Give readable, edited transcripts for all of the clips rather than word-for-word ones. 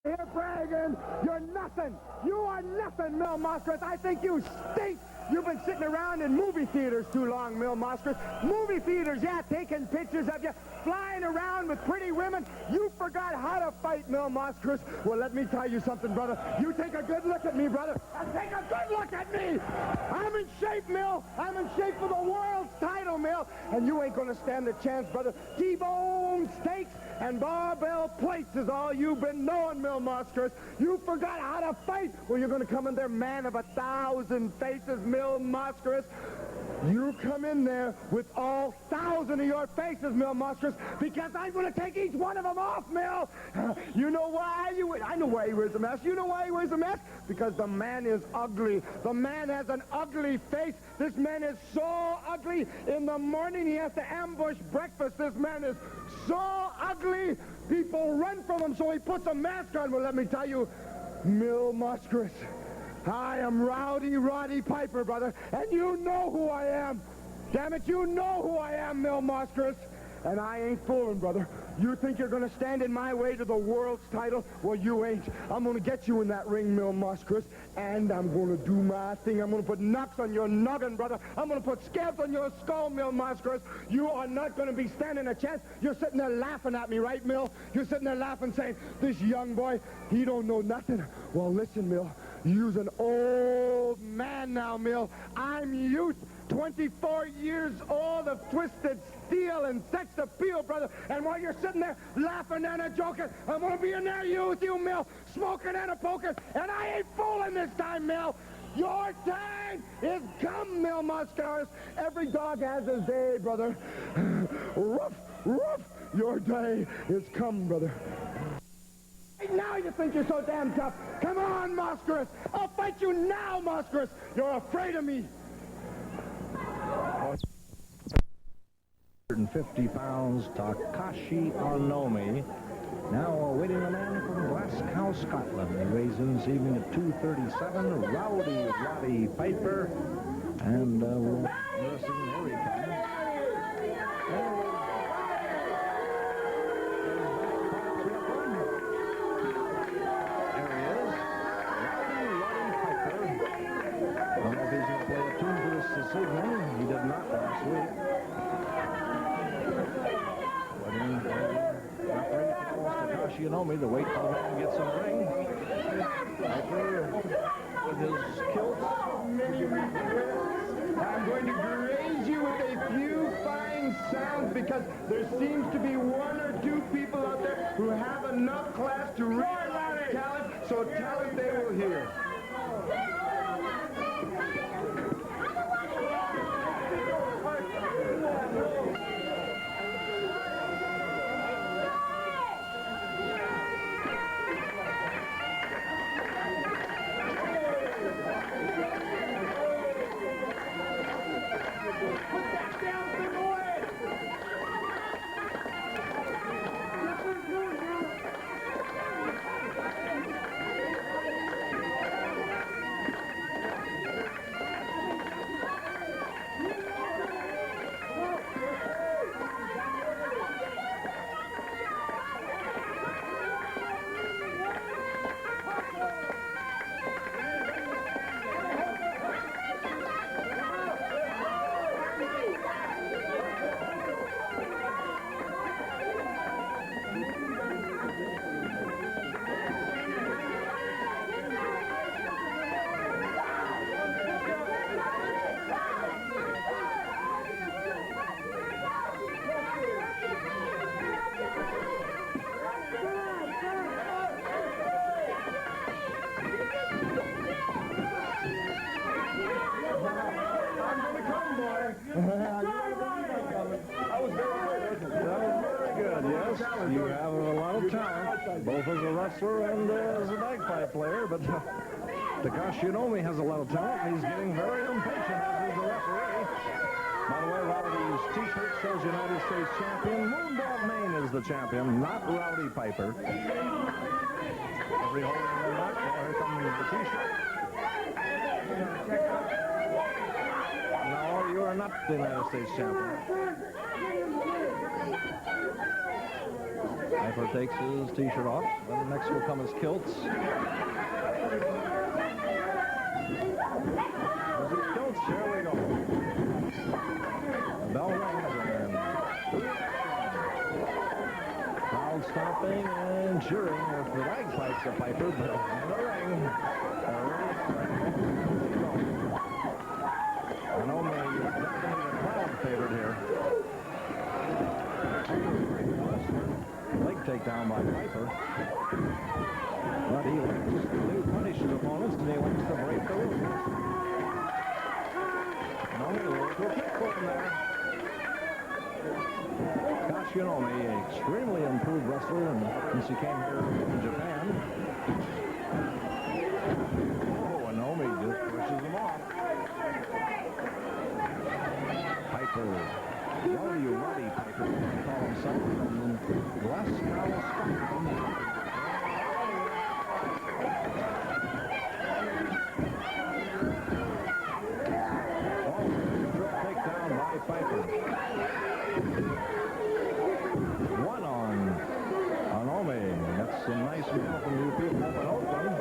Here bragging, you're nothing. You are nothing, Mil Mosquez. I think you stink. You've been sitting around in movie theaters too long, Mil Mosquez. Movie theaters, yeah, taking pictures of you, flying around with pretty women. You forgot how to fight, Mil Mosquez. Well, let me tell you something, brother. You take a good look at me, brother, and take a good look at me. I'm in shape, Mil. I'm in shape for the world's title, Mil. And you ain't gonna stand a chance, brother. T-bone steaks and barbell plates is all you've been knowing, Mil Mosquez. You forgot how to fight. Well, you're gonna come in there, man of 1,000 faces, Mil Mosquez. You come in there with all 1,000 of your faces, Mil Mosquez, because I'm going to take each one of them off, Mil. You know why? I know why he wears a mask. You know why he wears a mask? Because the man is ugly. The man has an ugly face. This man is so ugly. In the morning, he has to ambush breakfast. This man is so ugly. People run from him, so he puts a mask on. Well, let me tell you, Mil Mosquez, I am Rowdy Roddy Piper, brother, and you know who I am. Damn it, you know who I am, Mil Mosquez. And I ain't fooling, brother. You think you're going to stand in my way to the world's title? Well, you ain't. I'm going to get you in that ring, Mil Mosquez, and I'm going to do my thing. I'm going to put knocks on your noggin, brother. I'm going to put scabs on your skull, Mil Mosquez. You are not going to be standing a chance. You're sitting there laughing at me, right, Mil? You're sitting there laughing, saying, this young boy, he don't know nothing. Well, listen, Mil. You's an old man now, Mil. I'm youth, 24 years old of twisted steel and sex appeal, brother. And while you're sitting there laughing and a joking, I'm going to be in there with you, Mil, smoking and a poking. And I ain't fooling this time, Mil. Your time is come, Mil Mosquez. Every dog has his day, brother. Woof, woof. Your day is come, brother. Right now you think you're so damn tough. Come on, Mosquez. I'll fight you now, Mosquez. You're afraid of me. 150 pounds, Takashi Onomi. Now awaiting the man from Glasgow, Scotland. He weighs in this evening at 237. Rowdy Roddy Piper. And we'll listen. Here he comes. This evening. He did not last week. Referee calls Takashi Onomi. The weight for the man gets in the ring. Piper with his kilt. I'm going to graze you with a few fine sounds because there seems to be one or two people out there who have enough class to realize talent, so talent they will hear. You have a lot of talent, both as a wrestler and as a bagpipe player, but Takashi Onomi has a lot of talent. He's getting very impatient as he's a referee. By the way, Rowdy's t-shirt says United States champion. Moondog Maine is the champion, not Rowdy Piper. Every holder in the net. Well, here comes the t-shirt. No, you are not the United States champion. Piper takes his t-shirt off. Then next will come his kilts. His kilts, here we go. The bell rings and crowd stomping and cheering with the bagpipes of Piper, but in the ring, Onome is definitely the crowd favorite here. Leg takedown by Piper. But he likes to punish his opponents, and he likes to break the rules. Onome will go kick for him there. Onome, an extremely improved wrestler since he came here from Japan. Oh, and Onome just pushes him off. Piper. Rowdy Piper, he call himself, from Glasgow, Scotland. Oh, triple takedown by Piper. One on Onome. That's some nice mail from you people up in Oakland.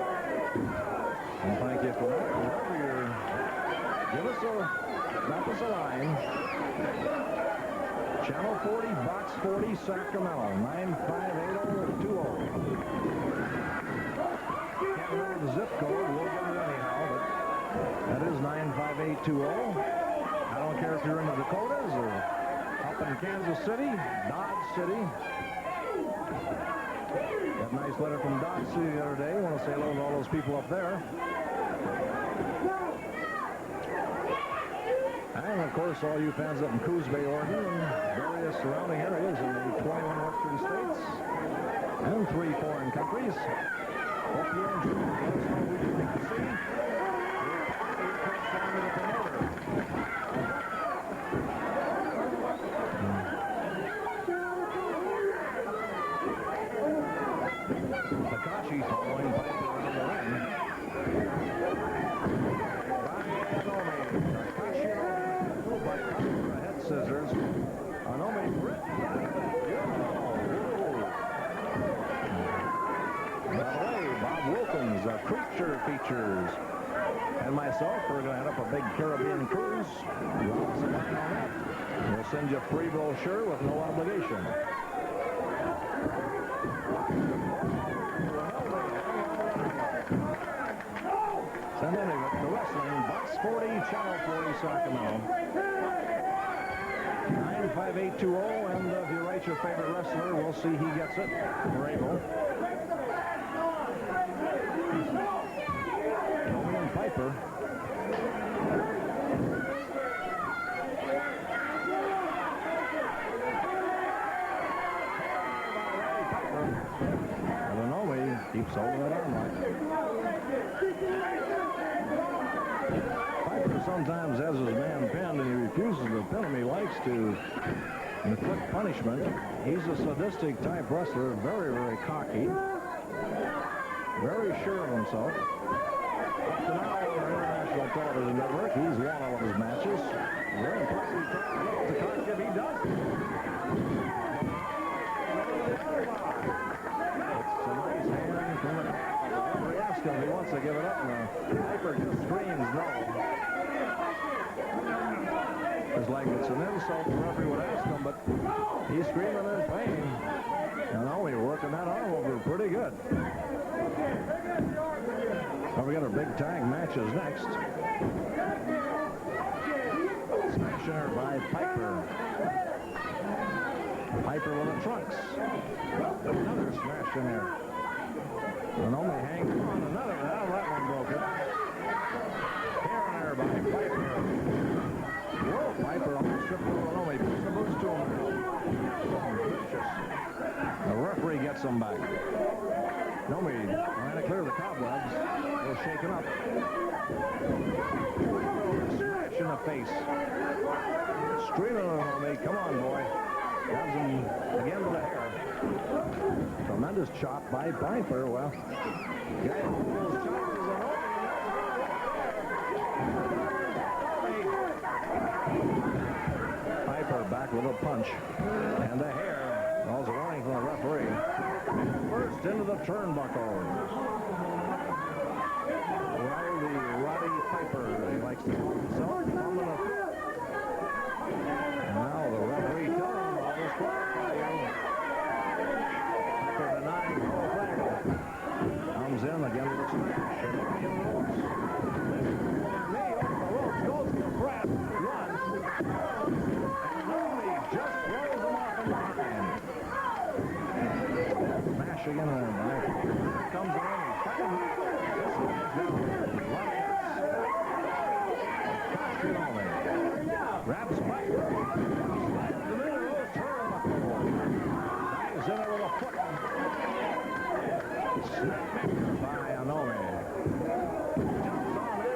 And thank you for that. Remember, drop us a line. Channel 40, Box 40, Sacramento, 95820. Can't remember the zip code. We'll get it anyhow, but that is 95820. I don't care if you're in the Dakotas or up in Kansas City, Dodge City. Got a nice letter from Dodge City the other day. I want to say hello to all those people up there. And, of course, all you fans up in Coos Bay, Oregon, and various surrounding areas in the 21 western states and 3 foreign countries. Hope you enjoy. Let us know who you'd like to see. Takashi following Piper around the ring. Head scissors. Onome written. By the way, Bob Wilkins, Creature Features, and myself, we're going to head up a big Caribbean cruise. Drop us a line on that. We'll send you a free brochure with no obligation. Send in the wrestling, Box 40, Channel 40, Sacramento. 95820, and if you write your favorite wrestler, we'll see he gets it. We're able. Onome and Piper. And Onome keeps holding it on like. Piper sometimes has his man pinned, and he refuses to pin him. He likes to inflict punishment. He's a sadistic type wrestler, very, very cocky, very sure of himself. Up to now on our international television network, he's won all of his matches. Very impressive to cocky if he does. It's a nice hand from the referee asks him if he wants to give it up, and Piper just screams no. It's like it's an insult the referee would ask him, but he's screaming in pain. And now we're working that arm over pretty good. Well, we got our big tag matches next. Smasher by Piper. Piper with the trunks. Another smash in there. And only hangs on another. Now that one broke it. Here and there by Piper. Whoa, Piper almost tripped over Onome. Puts the boots to him now. Vicious. The referee gets him back. Onome trying to clear the cobwebs. They're shaken up. Smash in the face. Streaming on Onome. Come on, boy. Grabs him again with the hair. Tremendous chop by Piper. Well, guy who pulls chops is an Piper back with a punch. And the hair. Calls a warning from the referee. First into the turnbuckle. Roddy Piper, he likes to call himself. Now the referee telling him all this qualifying. Piper denying the whole thing. Comes in again with a smash. And knee on the ropes. Goes for Pratt. Runs. And Nomi just throws him off in behind. Smash again. And comes in. Grabs Piper. Slides the middle of the turnbuckle. Dives in there with a foot. Snapped by Anomi. Jumps on it.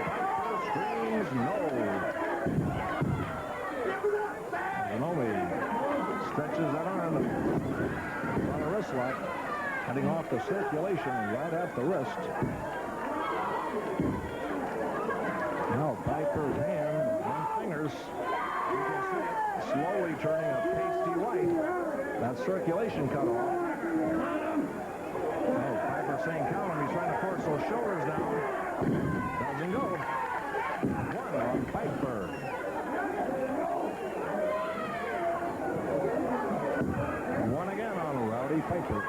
Piper screams no. Anomi stretches that arm on a wrist lock, heading off the circulation right at the wrist. Now Piper's hand and fingers, you can see it slowly turning a pasty white. That circulation cut off. Oh, Piper saying count him. He's trying to force those shoulders down. Doesn't go. One on Piper. One again on Roddy Piper.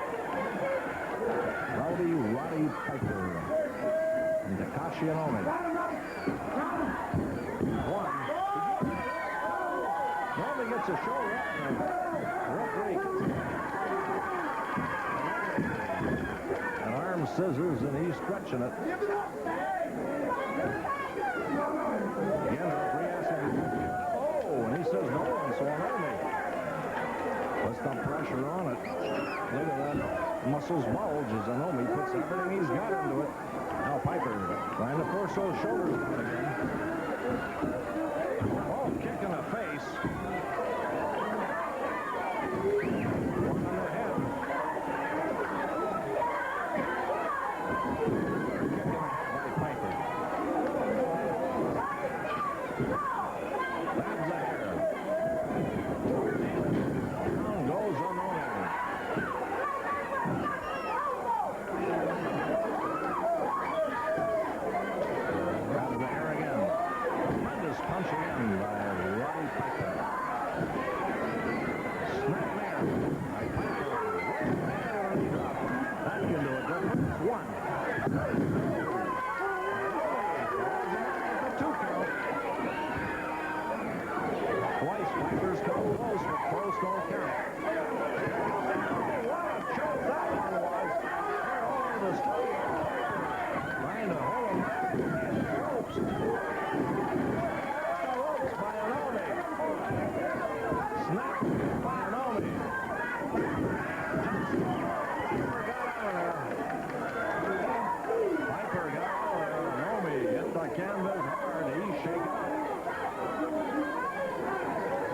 Roddy Piper. And Takashi Anomi. One. Anomi gets a shoulder up. Referee. An arm scissors and he's stretching it. Again, the referee asks him, oh, and he says no, and so Anomi puts some pressure on it. Look at that. Muscles bulge as Anomi puts everything he's got into it. Now Piper trying to force those shoulders down again. Oh, kick in the face. One on the head. Kick in the head by Piper. Grabs the hair. Down goes Anomi. Punching in by Roddy Piper. Snap there by Piper. That can do it. One. The 2 count. Twice Piper's come close, but close don't count. What a choke that one was. They're over the street. Trying to hold him back in the ropes. By Anomi. Snap by Anomi. Piper got out of there. Anomi hit the canvas hard. He's shaken up.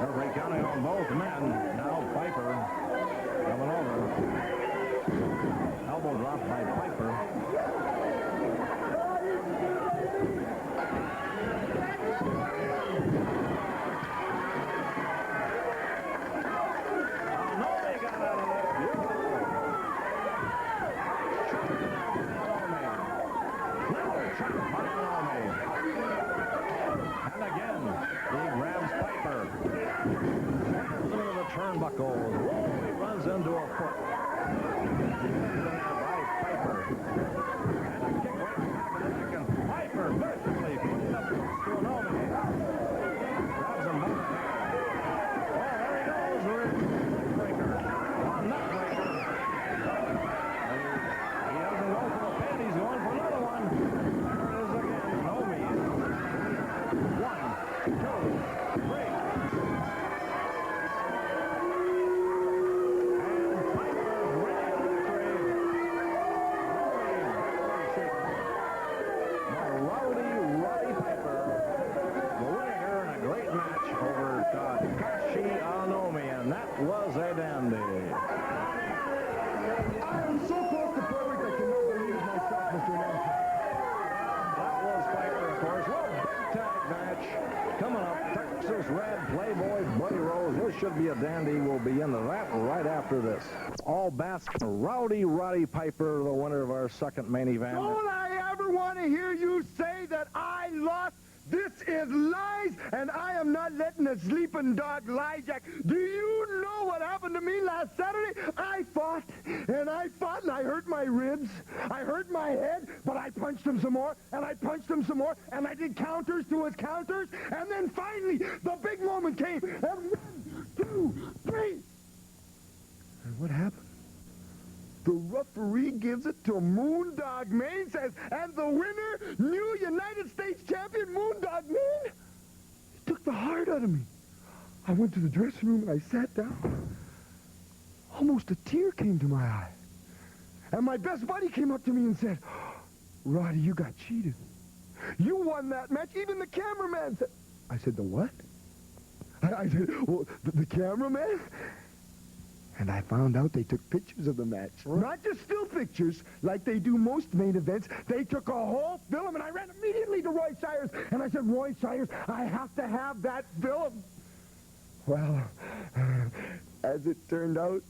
Referee counting on both men. Now Piper coming over. Elbow drop by Piper. And again, he grabs Piper. Slams into the turnbuckle. He runs into a foot. By Piper. And a kick right back of the neck. And Piper virtually putting up to Anomi. Grabs him by the head. Oh, there he goes. Neckbreaker. On neckbreaker. He doesn't go for a pin. He's going for another one. There it is again. Anomi. 1, 2, 3. And Piper winning the victory. should be a dandy. We'll be into that right after this. All Basque, Rowdy Roddy Piper, the winner of our second main event. Don't I ever want to hear you say that I lost? This is lies, and I am not letting a sleeping dog lie, Jack. Do you know what happened to me last Saturday? I fought, and I hurt my ribs. I hurt my head, but I punched him some more, and I punched him some more, and I did counters to his counters, and then finally, the big moment came, and 1, 2, 3. And what happened? The referee gives it to Moondog Maine, says, and the winner, new United States champion Moondog Maine. He took the heart out of me. I went to the dressing room and I sat down. Almost a tear came to my eye. And my best buddy came up to me and said, Roddy, you got cheated. You won that match. Even the cameraman said, I said, the what? I said, well, the cameraman? And I found out they took pictures of the match. Right. Not just still pictures, like they do most main events. They took a whole film, and I ran immediately to Roy Sires. And I said, Roy Sires, I have to have that film. Well, as it turned out,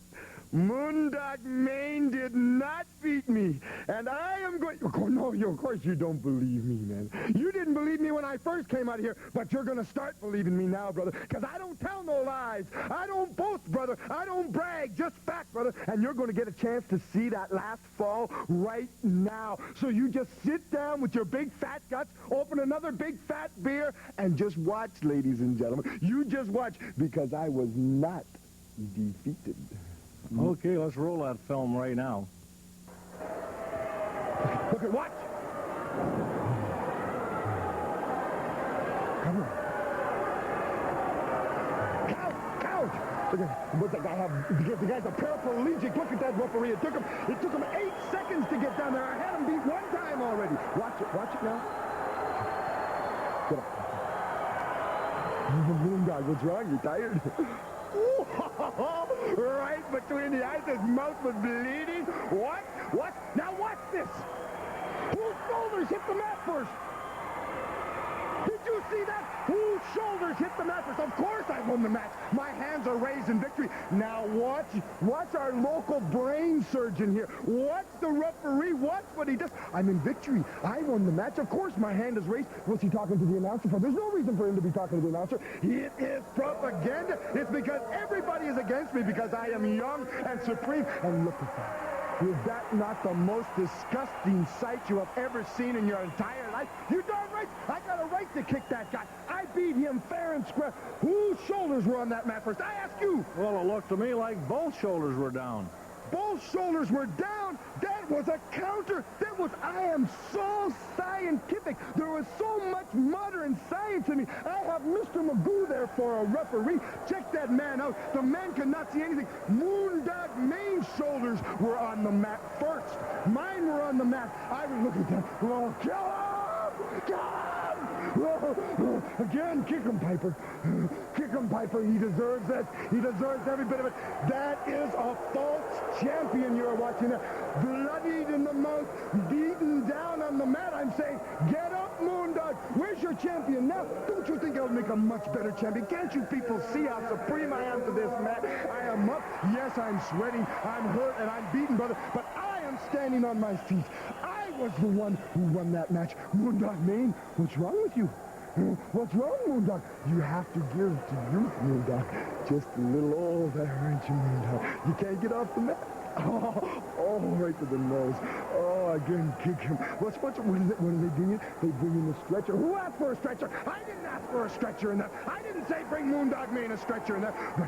Moondog Maine did not beat me. And I am going... Oh, no, of course you don't believe me, man. You didn't believe me when I first came out here, but you're going to start believing me now, brother, because I don't tell no lies. I don't boast, brother. I don't brag, just fact, brother. And you're going to get a chance to see that last fall right now. So you just sit down with your big fat guts, open another big fat beer, and just watch, ladies and gentlemen. You just watch, because I was not defeated. Okay, let's roll that film right now. Okay, watch. Come on. Count. Look at, what's that guy have? The guy's a paraplegic. Look at that referee. It took him 8 seconds to get down there. I had him beat 1 time already. Watch it now. Get up. Moondog, what's wrong? You tired? Right between the eyes, his mouth was bleeding. What? Now watch this. Whose shoulders hit the mat first? Did you see that? Whose shoulders hit the mat first? Of course I won the match. My hands are raised in victory. Now watch our local brain surgeon here. Watch the referee. Watch what he does. I'm in victory. I won the match. Of course my hand is raised. What's he talking to the announcer for? There's no reason for him to be talking to the announcer. It is propaganda. It's because everybody is against me because I am young and supreme. And look at that. Is that not the most disgusting sight you have ever seen in your entire life? You darn right. I got a right to kick that guy. I beat him fair and square. Whose shoulders were on that mat first? I ask you. Well, it looked to me like both shoulders were down. Both shoulders were down. That was a counter. I am so scientific. There was so much modern science in me. I have Mr. Magoo there for a referee. Check that man out. The man cannot see anything. Moondog Maine's shoulders were on the mat first. Mine were on the mat. I was looking at that. Oh, kill him! Kill him! Again, kick him, Piper. Kick him, Piper. He deserves it. He deserves every bit of it. That is a false champion you're watching there. Bloodied in the mouth, beaten down on the mat. I'm saying, get up, Moondog. Where's your champion now? Don't you think I would make a much better champion? Can't you people see how supreme I am to this mat? I am up. Yes, I'm sweating. I'm hurt, and I'm beaten, brother. But I am standing on my feet. I was the one who won that match. Moondog Maine, what's wrong with you? What's wrong, Moondog? You have to give to youth, Moondog. Just a little old there, aren't you, Moondog? You can't get off the mat. Oh, right to the nose. Oh, again, kick him. What are they bringing? They bring in the stretcher. Who asked for a stretcher? I didn't ask for a stretcher in that. I didn't say bring Moondog Maine a stretcher in that. But,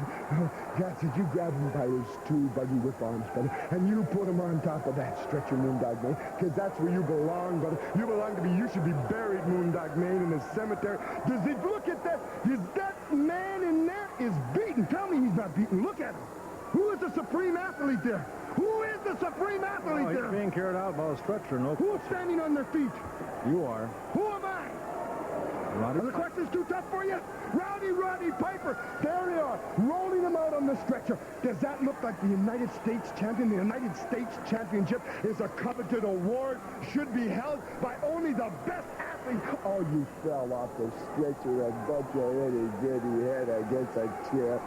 God said, you grab him by his 2 buggy whip arms, brother, and you put him on top of that stretcher, Moondog Maine, because that's where you belong, brother. You belong to be, you should be buried, Moondog Maine, in the cemetery. Does he, look at that? Is that man in there is beaten? Tell me he's not beaten. Look at him. Who is the supreme athlete there? Who is the supreme athlete there? He's being carried out by a stretcher. No. Who's standing on their feet? You are. Who am I? Roddy. Are the questions too tough for you? Roddy Piper. There they are, rolling him out on the stretcher. Does that look like the United States champion? The United States Championship is a coveted award, should be held by only the best athletes laughing. Oh, you fell off the stretcher and bumped your itty-bitty head against a chair.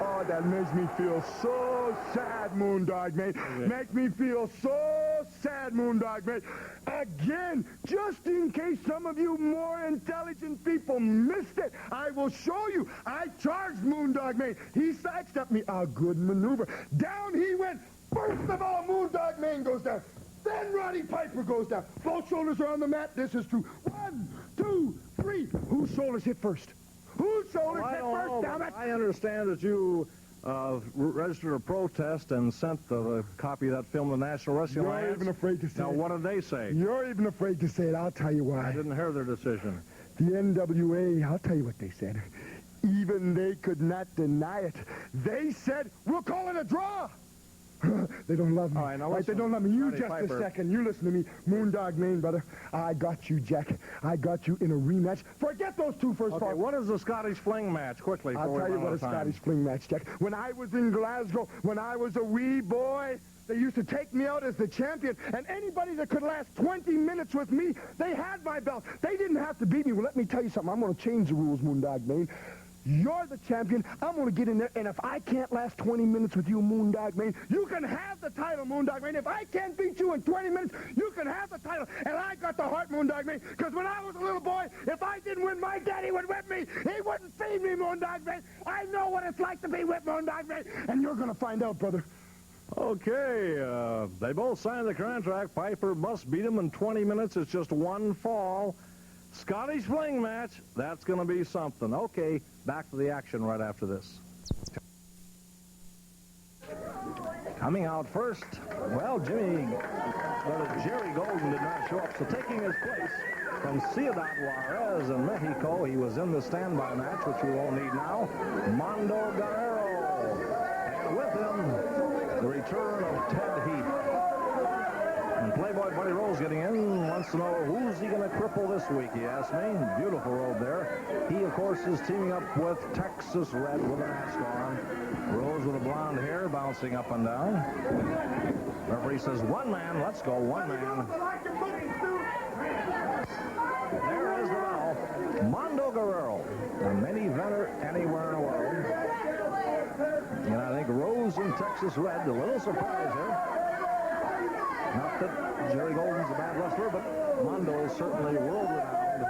Oh, that makes me feel so sad, Moondog, mate. Makes me feel so sad, Moondog, mate. Again, just in case some of you more intelligent people missed it, I will show you. I charged Moondog, mate. He sidestepped me. A good maneuver. Down he went. First of all, Moondog Maine goes down. Then Roddy Piper goes down. Both shoulders are on the mat. This is true. 1, 2, 3. Whose shoulders hit first? Whose shoulders hit first? Damn it! I understand that you registered a protest and sent the copy of that film to the National Wrestling Alliance. You're even afraid to say Now, it. what did they say? You're even afraid to say it. I'll tell you why. I didn't hear their decision. The NWA, I'll tell you what they said. Even they could not deny it. They said, we'll call it a draw. They don't love me. All right, now They don't love me. You Roddy just Piper. a second. You listen to me. Moondog Maine, brother. I got you, Jack. I got you in a rematch. Forget those two first Okay, fights. what is the Scottish Fling match? Quickly, I'll tell you what a Scottish Fling match, Jack. When I was in Glasgow, when I was a wee boy, they used to take me out as the champion, and anybody that could last 20 minutes with me, they had my belt. They didn't have to beat me. Well, let me tell you something. I'm going to change the rules, Moondog Maine. You're the champion. I'm going to get in there, and if I can't last 20 minutes with you, Moondog Maine, you can have the title, Moondog Maine. If I can't beat you in 20 minutes, you can have the title. And I got the heart, Moondog Maine, because when I was a little boy, if I didn't win, my daddy would whip me. He wouldn't feed me, Moondog Maine. I know what it's like to be whipped, Moondog Maine, and you're going to find out, brother. Okay, they both signed the contract. Piper must beat him in 20 minutes. It's just one fall. Scottish Fling match, that's going to be something. Okay, back to the action right after this. Coming out first, well, Jerry Golden did not show up, so taking his place from Ciudad Juarez in Mexico, he was in the standby match, which we won't need now, Mondo Guerrero. And with him, the return of Ted Heath. And Playboy Buddy Rose getting in, wants to know who's he going to cripple this week, he asked me. Beautiful robe there. He, of course, is teaming up with Texas Red with a mask on. Rose with the blonde hair bouncing up and down. Referee says, one man, let's go, one man. There is the bell. Mondo Guerrero, a main eventer anywhere in the world. And I think Rose and Texas Red, a little surprise here. Not that Jerry Golden's a bad wrestler, but Mondo is certainly world-renowned.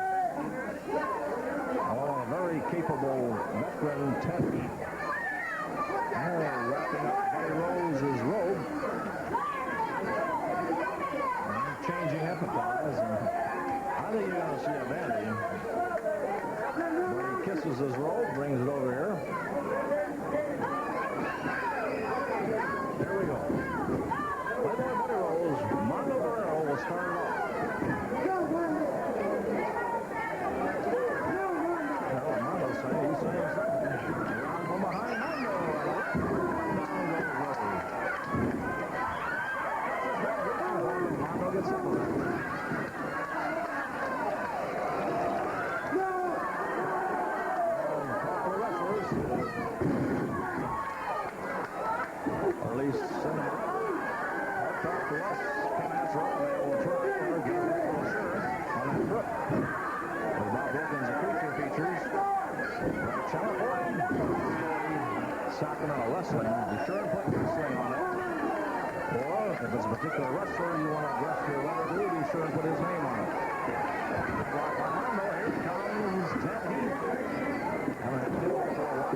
Oh, a very capable veteran, Ted Heath. Wrapping up Buddy Rose's robe. And changing epitaphs. I think you're going to see a Vandy. When he kisses his robe, brings it over here. Here we go. Playboy Buddy Rose, Mondo Guerrero will start it off. Well, Mondo's saying, he's saying something. From behind Mondo. Mondo gets up with it. Couple wrestlers. Or at least some talk to us. That's right. They will try to get a little sure on that trip. With Bob Wilkins, the creature features. California. Sacramento wrestling. Be sure and put your sling on it. Or if it's a particular wrestler you want to address your letter to, be sure and put his name on it. Mondo, here comes Ted Heath. Coming to do it for a while.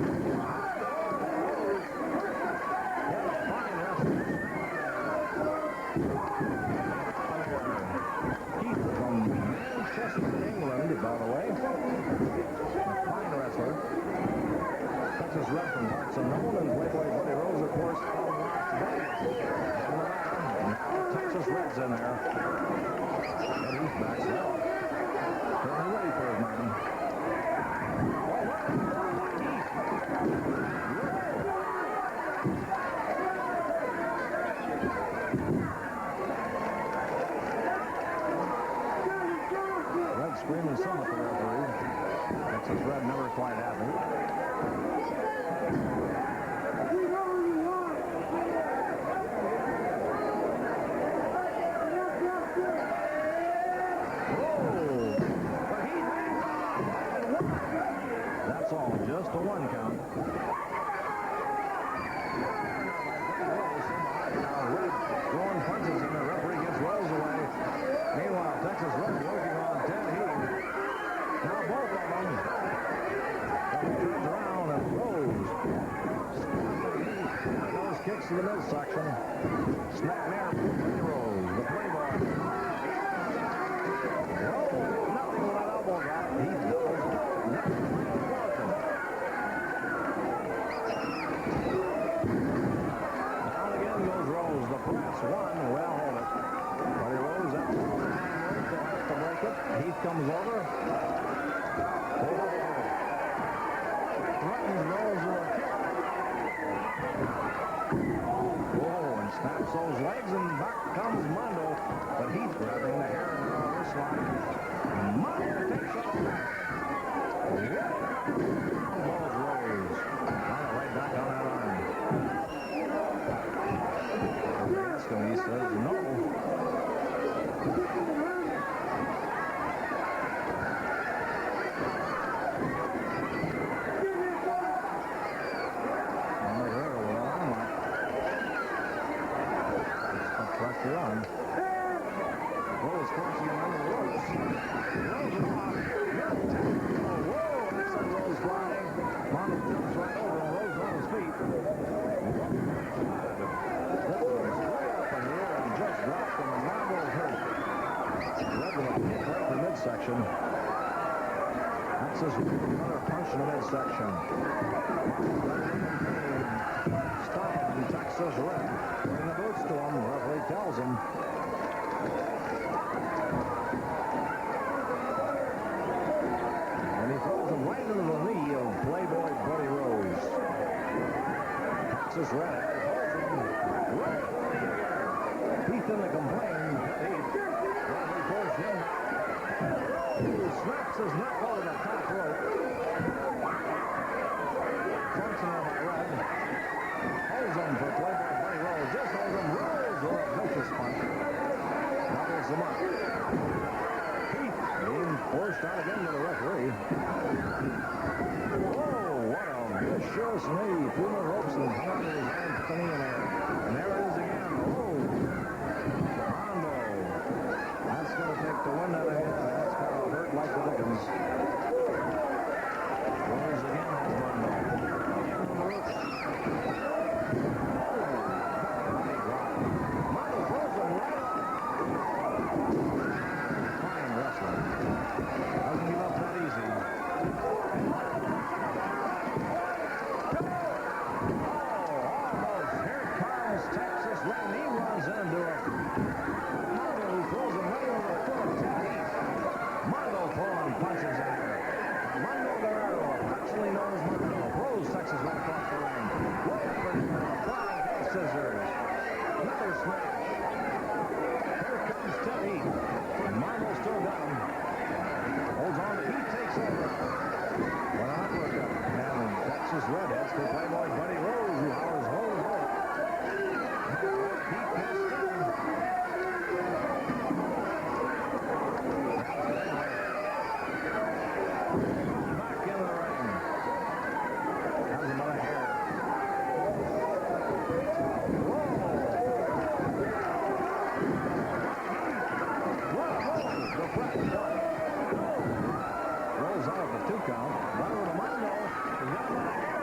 Fine wrestler. Heath from Manchester, England, by the way. A fine wrestler. Texas Red from parts unknown, and Playboy Buddy Rose, of course, from Las Vegas. Now Texas Red's in there. And Heath backs up. Certainly ready for his man. Red screaming some at the referee. Texas Red never quite happy. the midsection. Snap near Buddy Rose, the playboy. Oh, nothing with that elbow drop. He doubles up. Nothing working. Down again goes Rose. The press. One. Well, hold it. Buddy Rose up to the line. They'll have to break it. Heath comes over. Threatens Rose with a kick. Whoa, and snaps those legs, and back comes Mondo. But Heath grabbing the hair and on this line. Mondo takes off. Balls Rose. Right back on that arm. They ask him, he says no. Pressure on. Rose crossing him under the ropes. Rose off. Whoa, that's a Rose flying. Mondo jumps right over and Rose on his feet. Straight up in the air and just dropped him, and Mondo's hurt. Red with a kick right in the midsection. That's just another punch in the midsection. Stop and Texas Red. Putting the boots to him. Referee tells him. And he throws him right into the knee of Playboy Buddy Rose. Texas Red holds him right in the air. Heath in the complaint. Referee pulls him. He snaps his neck over the top rope. Function of a red. Holds him for Playboy Buddy Rose. Just holds him. Rose with a vicious punch. Doubles him up. Heath being forced out again to the referee. Whoa, what a vicious knee. Through the ropes and hung his hand to the knee in there. And there it is again. Oh, Mondo. That's going to take the wind out of him. That's going to hurt like the Dickens. Rose again has Mondo. Again on the ropes. Doesn't give up that easy. Almost. Here comes Texas Red. He runs into it. Mondo throws him right over the foot of Ted Heath. Mondo throwing punches in there. Mondo Guerrero, affectionately known as Mondo, throws Texas Red across the ring. Way up in the flying head scissors. Another smash. Here comes Ted Heath. Mondo still got him. Holds on to Heath, takes over. What an uppercut. And Texas Red heads to Playboy Buddy Rose, who hollers, hold it. Heath gets down. Back in the ring. Has him by the hair. Rolls out of the 2 count. Right over to Mondo. He's got him by the hair.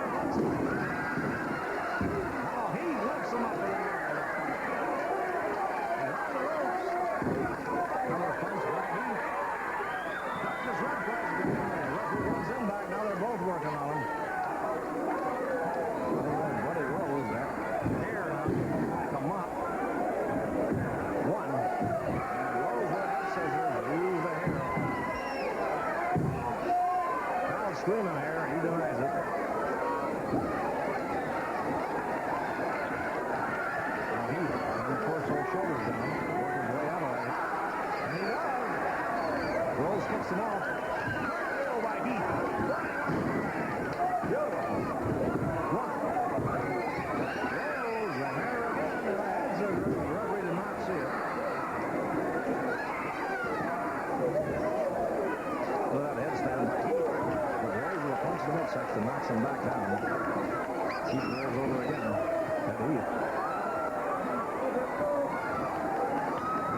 Now he lifts him up in the air. And on the ropes. Another punch by Heath. Texas Red tries to get in there. Referee runs him back. Now they're both working on him. Buddy Rose there. Hair now. Come up. One. Rose with head scissors. Use the hair. Now screaming hair. He denies it. Now Heath can force those shoulders down. Work his way out of it. And he does. Rose kicks him off. Oh, by Heath. Beautiful. One. Rose, the hair again, and the head scissors. The referee did not see it. Look at that headstand by Heath. But Rose will punch the midsection, knocks him back down. Heath rolls over again. And Heath.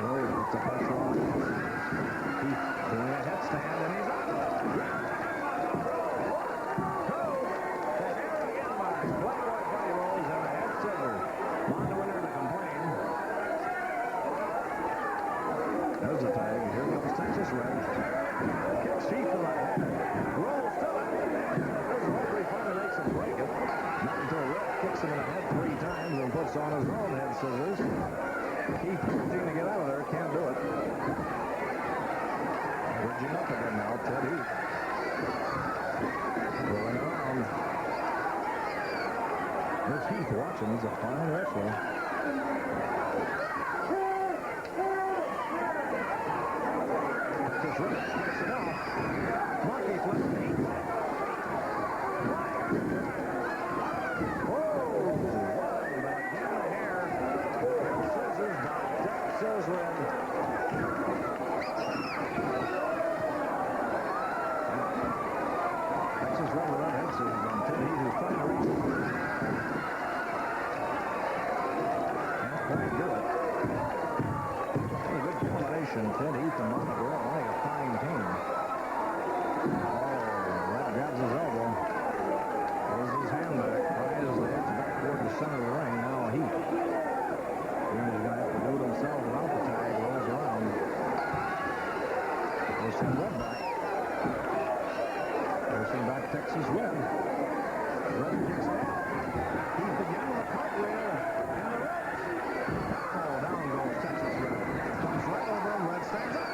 Rose puts the pressure on. Heath doing a headstand, and he's out. The hair again by Playboy Buddy Rose and the head scissors. Texas Red. Texas Red without head scissors on Ted Heath, who's trying to reach it. Can't quite do it. What a good combination. Ted Heath and Mama Gorilla. I think a fine team. Oh, Red grabs his elbow. Throws his hand back. Tries the heads back toward the center of the ring. Now Heath. He's going to have to do it himself without the tag. Rolls around. We'll send Red back. We'll send back Texas Red. Red kicks out. Heath again with a cartwheel. And the ropes. Oh, down goes Texas Red. Comes right over him. Red stands up.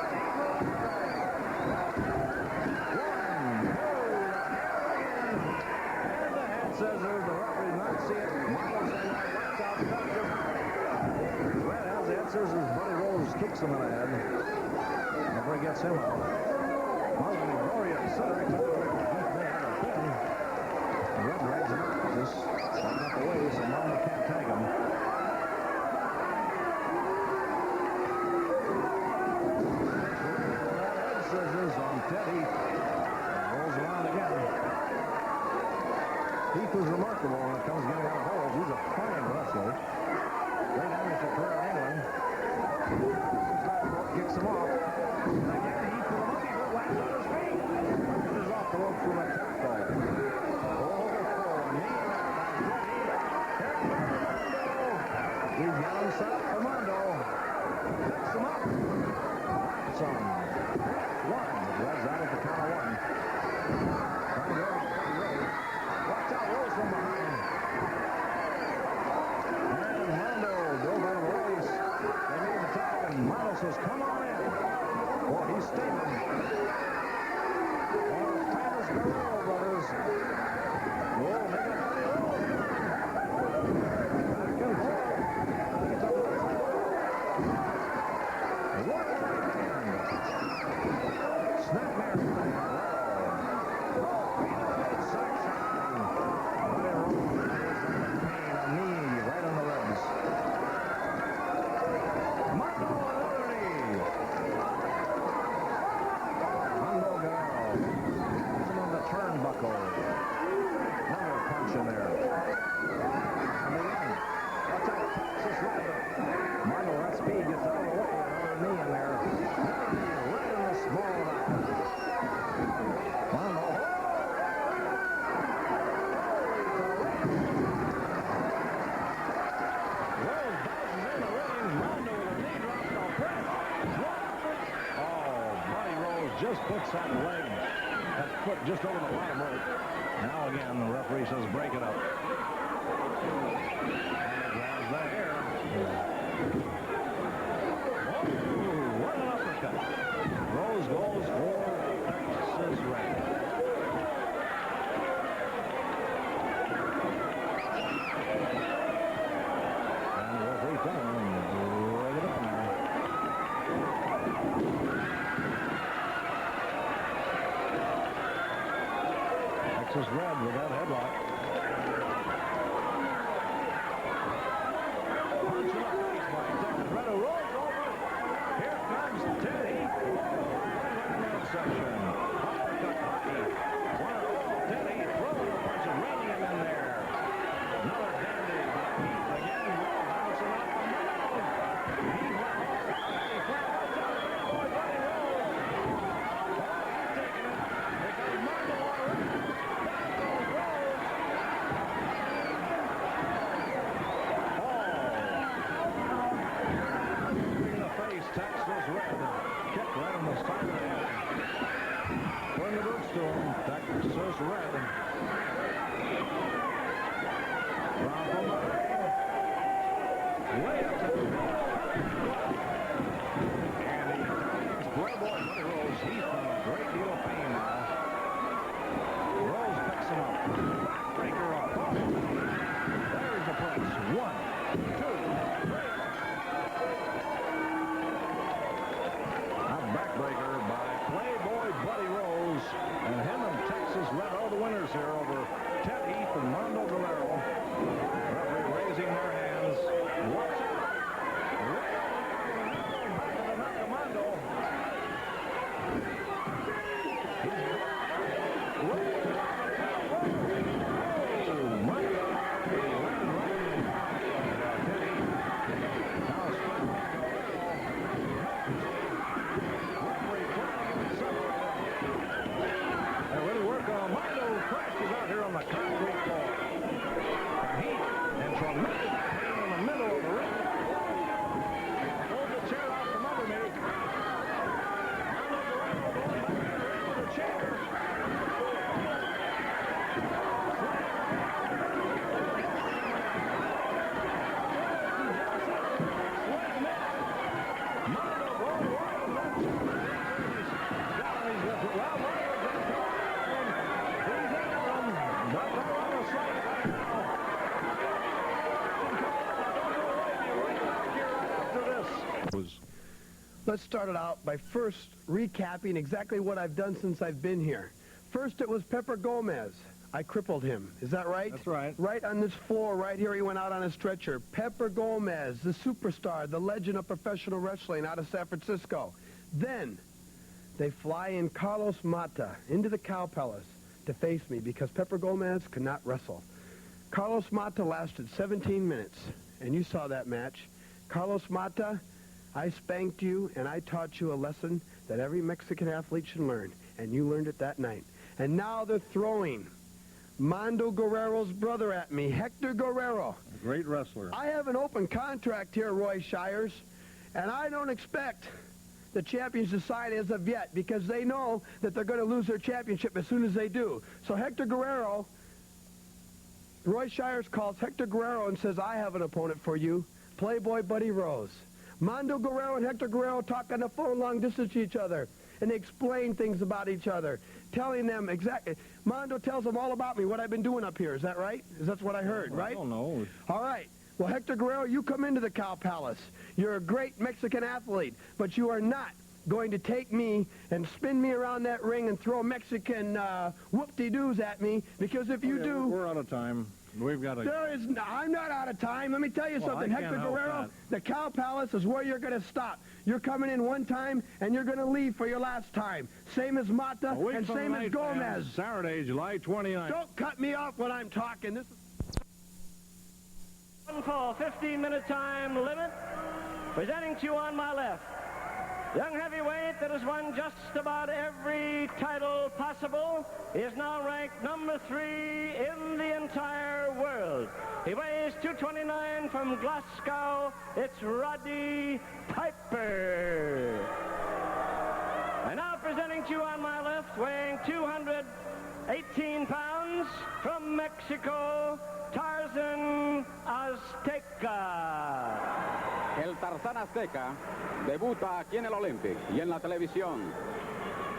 Scissors, the referee did not see it. Michael saying that lights out, touches. Red has the head scissors. Buddy Rose kicks him in the head. Referee gets him out. Marlon Gloria Cedric. Heath may have a pin. Red drags him out. Just stepping up away so Marlon can't tag him. Head scissors on Ted Heath. Rolls around again. Heath is remarkable when it comes to getting out of holes. He's a fine wrestler. Great amateur career in England. Kicks him off. And again, Heath with a monkey foot lands on his feet. He's off the rope from a tackle. Overthrow. Knee right by Ted Heath. He's got him set up for Mondo. Picks him up. Laps on. One. Red's out at the count of one. Trying to go. Watch out, Rose from behind. And Mondo goes out of the race. They need the tag, and Mondo says, come on in. Boy, he's steaming. One of the famous Guerrero brothers. Whoa, making a funny roll. Back and forth. He's up the one right hand. Snapmare from another punch in there. And again, watch out, Texas Red. Mondo, that speed gets out of the way. Another knee in there. Another knee right in the small of that. Mondo. Rose bounces in the ring. Mondo with a knee drop to press. Oh, Buddy Rose just puts that leg, that foot just over the bottom rope. Now again, the referee says break it up. And he grabs the hair. Oh, what an uppercut. Rose goes for Texas Red. And the referee telling him, break it up now. Texas Red with that headlock. Punch in the face by Texas Red, who rolls over. Here comes Ted Heath. Right in that section. Uppercut by Heath. Ted Heath throwing a punch and reining him in there. Another dandy by Heath again. Bouncing off the middle. Heath went hard. He flat out out. Boy, Buddy Rose. Oh, he's taking it. Because Mondo already. Texas Red. Kick right on the side of the head. Throwing the boots to him. Texas Red. Round from the ring. Way up to the middle. And he turns Playboy Buddy Rose. He's in a great deal of pain now. Rose picks him up. Backbreaker up. Oh. There's the place. 1, 2, 3. Backbreaker by Playboy Buddy Rose, and him and Texas Red are the winners here over Ted Heath and Mondo Guerrero. Referee raising their hands. Watch out! Let's start it out by first recapping exactly what I've done since I've been here. First, it was Pepper Gomez. I crippled him. Is that right? That's right. Right on this floor, right here, he went out on a stretcher. Pepper Gomez, the superstar, the legend of professional wrestling out of San Francisco. Then, they fly in Carlos Mata into the Cow Palace to face me because Pepper Gomez could not wrestle. Carlos Mata lasted 17 minutes, and you saw that match. Carlos Mata, I spanked you, and I taught you a lesson that every Mexican athlete should learn, and you learned it that night. And now they're throwing Mando Guerrero's brother at me, Hector Guerrero. A great wrestler. I have an open contract here, Roy Shires, and I don't expect the champions to sign as of yet because they know that they're going to lose their championship as soon as they do. So Hector Guerrero, Roy Shires calls Hector Guerrero and says, I have an opponent for you, Playboy Buddy Rose. Mando Guerrero and Hector Guerrero talk on the phone long distance to each other, and they explain things about each other, telling them exactly. Mando tells them all about me, what I've been doing up here. Is that right? That's what I heard, right? I don't know. All right. Well, Hector Guerrero, you come into the Cow Palace. You're a great Mexican athlete, but you are not going to take me and spin me around that ring and throw Mexican whoop-de-doos at me, because if you do... We're out of time. We've got to... I'm not out of time. Let me tell you something. Hector Guerrero, the Cow Palace is where you're going to stop. You're coming in one time, and you're going to leave for your last time. Same as Mata and same as Gomez. Saturday, July 29th. Don't cut me off when I'm talking. This is... One fall, 15-minute time limit. Presenting to you on my left, young heavyweight that has won just about every title possible. He is now ranked number 3 in the entire world. He weighs 229 from Glasgow. It's Roddy Piper. And now presenting to you on my left, weighing 218 pounds from Mexico, Tarzan Azteca. El Tarzán Azteca debuta aquí en el Olympic y en la televisión.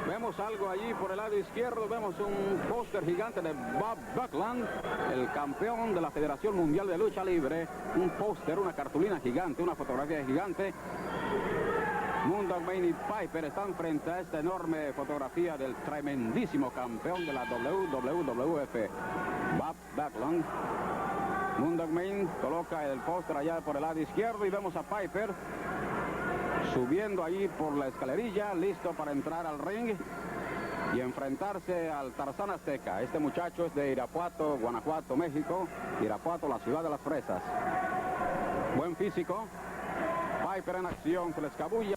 Vemos algo allí por el lado izquierdo, vemos un póster gigante de Bob Backlund, el campeón de la Federación Mundial de Lucha Libre. Un póster, una cartulina gigante, una fotografía gigante. Moondog Mayne y Piper están frente a esta enorme fotografía del tremendísimo campeón de la WWF, Bob Backlund. Moondog Mayne coloca el póster allá por el lado izquierdo y vemos a Piper subiendo ahí por la escalerilla, listo para entrar al ring y enfrentarse al Tarzán Azteca. Este muchacho es de Irapuato, Guanajuato, México. Irapuato, la ciudad de las fresas. Buen físico. Piper en acción, se le escabulla.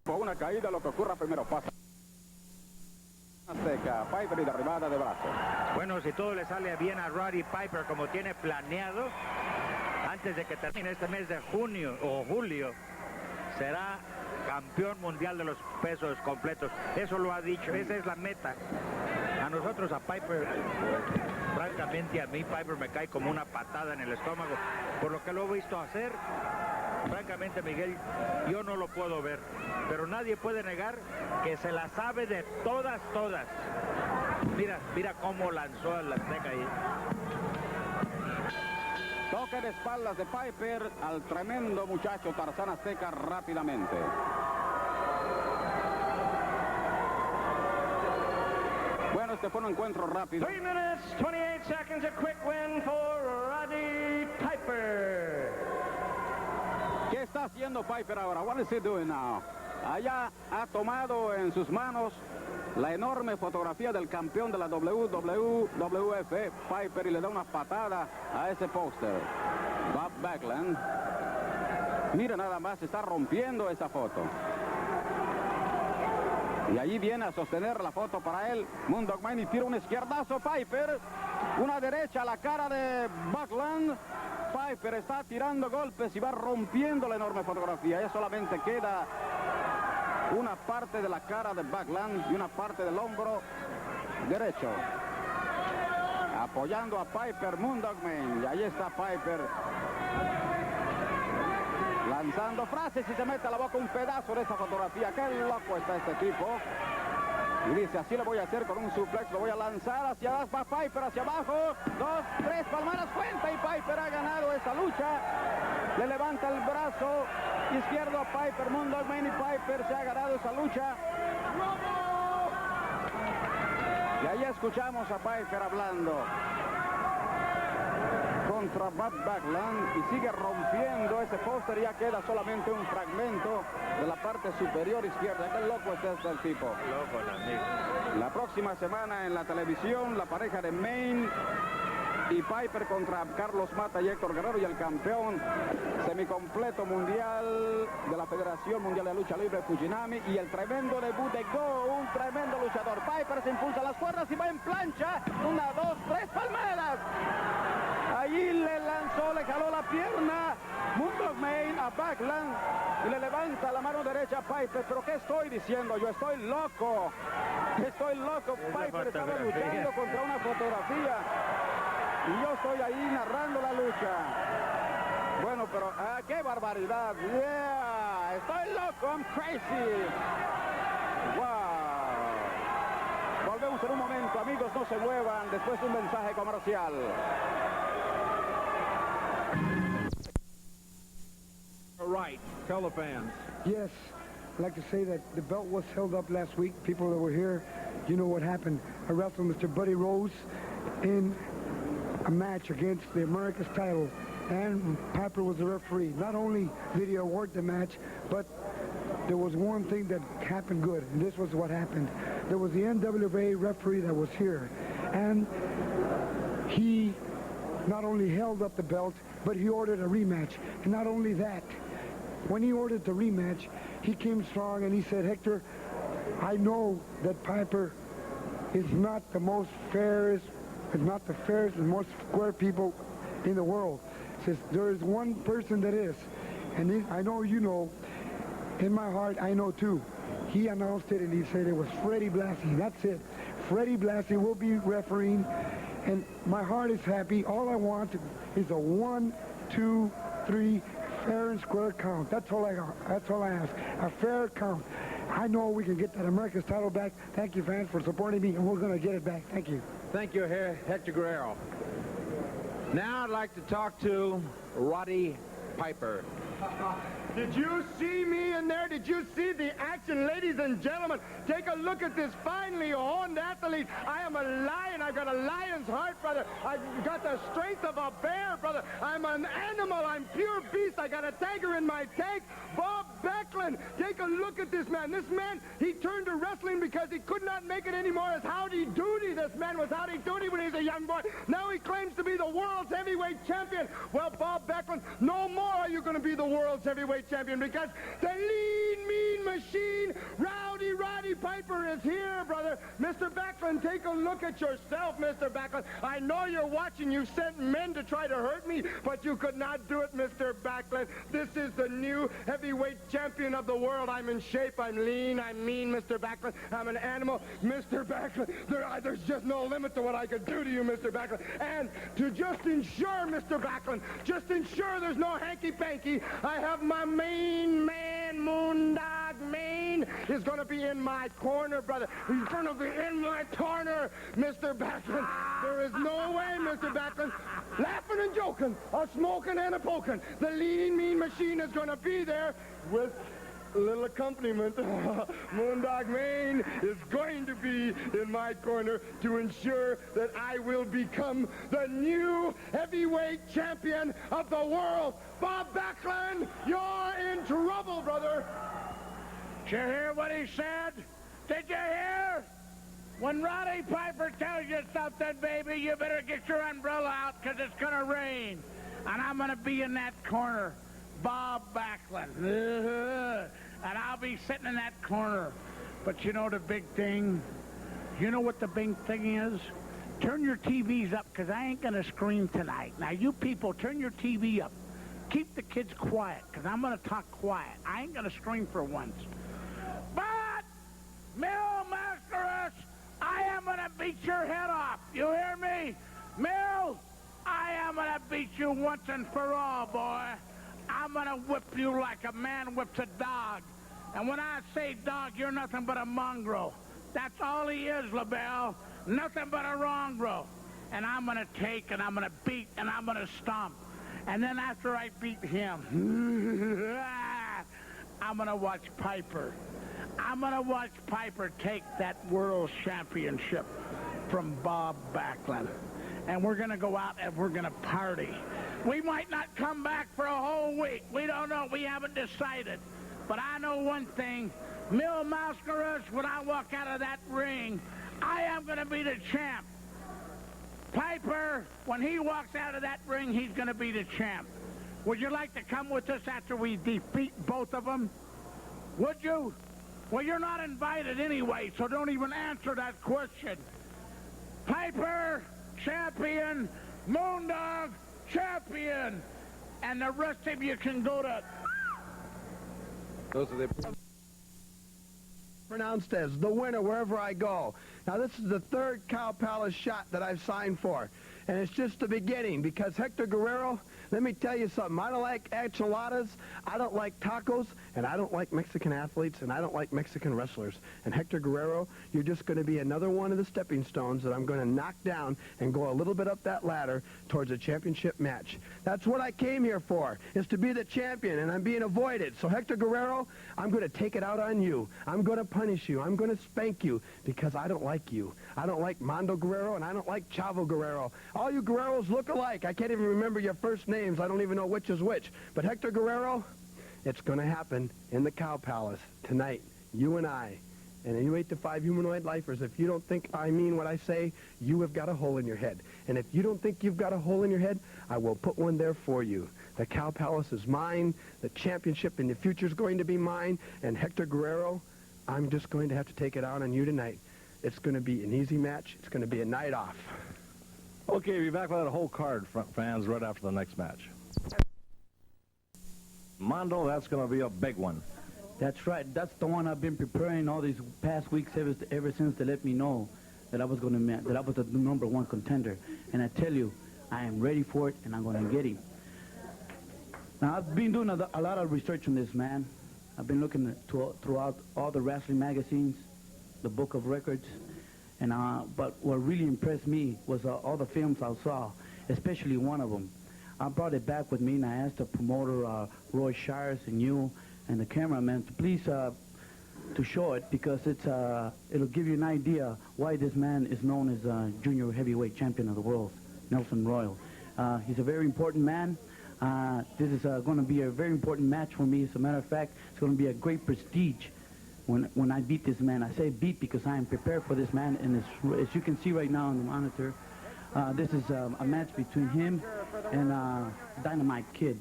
Por una caída, lo que ocurra primero pasa. Azteca, Piper y derribada de brazo. Bueno, si todo le sale bien a Roddy Piper como tiene planeado, antes de que termine este mes de junio o julio, será campeón mundial de los pesos completos. Eso lo ha dicho, esa es la meta. A nosotros, a Piper, francamente a mí Piper me cae como una patada en el estómago. Por lo que lo he visto hacer, francamente, Miguel, yo no lo puedo ver. Pero nadie puede negar que se la sabe de todas, todas. Mira, mira cómo lanzó el Azteca ahí. Toque de espaldas de Piper al tremendo muchacho Tarzán Azteca rápidamente. Bueno, este fue un encuentro rápido. 3 minutes, 28 seconds, a quick win for Roddy Piper. ¿Qué está haciendo Piper ahora? What is he doing now? Allá ha tomado en sus manos la enorme fotografía del campeón de la WWF, Piper, y le da una patada a ese póster. Bob Backlund. Mira nada más, está rompiendo esa foto. Y allí viene a sostener la foto para él. Moondog Mayne y tira un izquierdazo Piper. Una derecha a la cara de Backlund. Piper está tirando golpes y va rompiendo la enorme fotografía. Ya solamente queda una parte de la cara de Backlund y una parte del hombro derecho. Apoyando a Piper, Moondog Mayne. Y ahí está Piper. Lanzando frases y se mete a la boca un pedazo de esa fotografía. ¡Qué loco está este tipo! Y dice, así lo voy a hacer con un suplex. Lo voy a lanzar hacia abajo. Piper hacia abajo. 2, 3. palmeras, cuenta y Piper ha ganado esa lucha. Le levanta el brazo izquierdo a Piper. Moondog Mayne y Piper se ha ganado esa lucha. Y ahí escuchamos a Piper hablando contra Bob Backlund y sigue rompiendo ese póster. Ya queda solamente un fragmento de la parte superior izquierda. Qué loco es el tipo. Loco el amigo. La próxima semana en la televisión, la pareja de Mayne y Piper contra Carlos Mata y Héctor Guerrero, y el campeón semicompleto mundial de la Federación Mundial de Lucha Libre, Fujinami, y el tremendo debut de Go, un tremendo luchador. Piper se impulsa a las cuerdas y va en plancha. 1, 2, 3 palmeras. Allí le lanzó, le jaló la pierna Moondog Mayne a Backlund y le levanta la mano derecha a Piper. ¿Pero qué estoy diciendo? Yo estoy loco. Estoy loco. Piper estaba luchando contra una fotografía y yo estoy ahí narrando la lucha. Bueno, pero ¡qué barbaridad! ¡Yeah! Estoy loco. I'm crazy. ¡Wow! Volvemos en un momento, amigos. No se muevan después de un mensaje comercial. All right, tell the fans. Yes, I'd like to say that the belt was held up last week. People that were here, you know what happened. I wrestled Mr. Buddy Rose in a match against the America's title, and Piper was the referee. Not only did he award the match, but there was one thing that happened good, and this was what happened. There was the NWA referee that was here, and he not only held up the belt, but he ordered a rematch. And not only that, when he ordered the rematch, he came strong and he said, Hector, I know that Piper is not the most fairest, and most square people in the world. Says, there is one person that is, and I know you know, in my heart, I know too. He announced it and he said it was Freddie Blassie. That's it. Freddie Blassie will be refereeing, and my heart is happy. All I want is a 1, 2, 3 fair and square count. That's all I ask. A fair count. I know we can get that America's title back. Thank you, fans, for supporting me, and we're going to get it back. Thank you. Thank you, Hector Guerrero. Now I'd like to talk to Roddy Piper. Did you see me in there? Did you see the action, ladies and gentlemen? Take a look at this finely honed athlete. I am a lion. I've got a lion's heart, brother. I've got the strength of a bear, brother. I'm an animal. I'm pure beast. I got a tiger in my tank. Bob Backlund, take a look at this man. This man, he turned to wrestling because he could not make it anymore as Howdy Doody. This man was Howdy Doody when he was a young boy. Now he claims to be the world's heavyweight champion. Well, Bob Backlund, no more are you going to be the world's heavyweight champion, because the lean, mean machine, Rowdy Roddy Piper, is here, brother. Mr. Backlund, take a look at yourself, Mr. Backlund. I know you're watching. You sent men to try to hurt me, but you could not do it, Mr. Backlund. This is the new heavyweight champion of the world. I'm in shape. I'm lean. I'm mean, Mr. Backlund. I'm an animal. Mr. Backlund, there's just no limit to what I could do to you, Mr. Backlund. And to just ensure, Mr. Backlund, just ensure there's no hanky-panky, I have my main man, Moondog Mayne, is going to be in my corner, brother. He's going to be in my corner, Mr. Backlund. There is no way, Mr. Backlund, laughing and joking, a smoking and a poking. The lean, mean machine is going to be there with a little accompaniment. Moondog Mayne is going to be in my corner to ensure that I will become the new heavyweight champion of the world. Bob Backlund, you're in trouble, brother. Did you hear what he said? Did you hear? When Roddy Piper tells you something, baby, you better get your umbrella out, because it's going to rain. And I'm going to be in that corner. Bob Backlund. And I'll be sitting in that corner. But you know the big thing? You know what the big thing is? Turn your TVs up, because I ain't going to scream tonight. Now, you people, turn your TV up. Keep the kids quiet, because I'm going to talk quiet. I ain't going to scream for once. But, Mil Mascaras, I am going to beat your head off. You hear me? Mil, I am going to beat you once and for all, boy. I'm going to whip you like a man whips a dog. And when I say dog, you're nothing but a mongrel. That's all he is, LaBelle. Nothing but a mongrel. and I'm going to take, and I'm going to beat, and I'm going to stomp. And then after I beat him, I'm going to watch Piper. I'm going to watch Piper take that world championship from Bob Backlund. And we're going to go out and we're going to party. We might not come back for a whole week. We don't know. We haven't decided. But I know one thing. Mil Mascaras, when I walk out of that ring, I am going to be the champ. Piper, when he walks out of that ring, he's going to be the champ. Would you like to come with us after we defeat both of them? Would you? Well, you're not invited anyway, so don't even answer that question. Piper, champion. Moondog, champion. And the rest of you can go to... Those are the... Pronounced as the winner wherever I go. Now, this is the third Cow Palace shot that I've signed for. And it's just the beginning, because Hector Guerrero, let me tell you something. I don't like enchiladas, I don't like tacos, and I don't like Mexican athletes, and I don't like Mexican wrestlers. And Hector Guerrero, you're just going to be another one of the stepping stones that I'm going to knock down and go a little bit up that ladder towards a championship match. That's what I came here for, is to be the champion, and I'm being avoided. So Hector Guerrero, I'm going to take it out on you. I'm going to punish you. I'm going to spank you, because I don't like you. I don't like Mondo Guerrero, and I don't like Chavo Guerrero. All you Guerreros look alike. I can't even remember your first names. I don't even know which is which. But Hector Guerrero, it's going to happen in the Cow Palace tonight. You and I. And you 8 to 5 humanoid lifers, if you don't think I mean what I say, you have got a hole in your head. And if you don't think you've got a hole in your head, I will put one there for you. The Cow Palace is mine. The championship in the future is going to be mine. And Hector Guerrero, I'm just going to have to take it out on you tonight. It's going to be an easy match. It's going to be a night off. Okay, we'll be back with that whole card, fans, right after the next match. Mondo, that's going to be a big one. That's right. That's the one I've been preparing all these past weeks ever since they let me know that I was going to that I was the #1 contender. And I tell you, I am ready for it, and I'm going to get him. Now, I've been doing a lot of research on this man. I've been looking throughout all the wrestling magazines, the book of records. And but what really impressed me was all the films I saw, especially one of them. I brought it back with me, and I asked the promoter, Roy Shires, and you, and the cameraman, to please to show it, because it'll give you an idea why this man is known as junior heavyweight champion of the world, Nelson Royal. He's a very important man. This is going to be a very important match for me. As a matter of fact, it's going to be a great prestige when I beat this man. I say beat because I am prepared for this man, and as you can see right now on the monitor, this is a match between him and Dynamite Kid.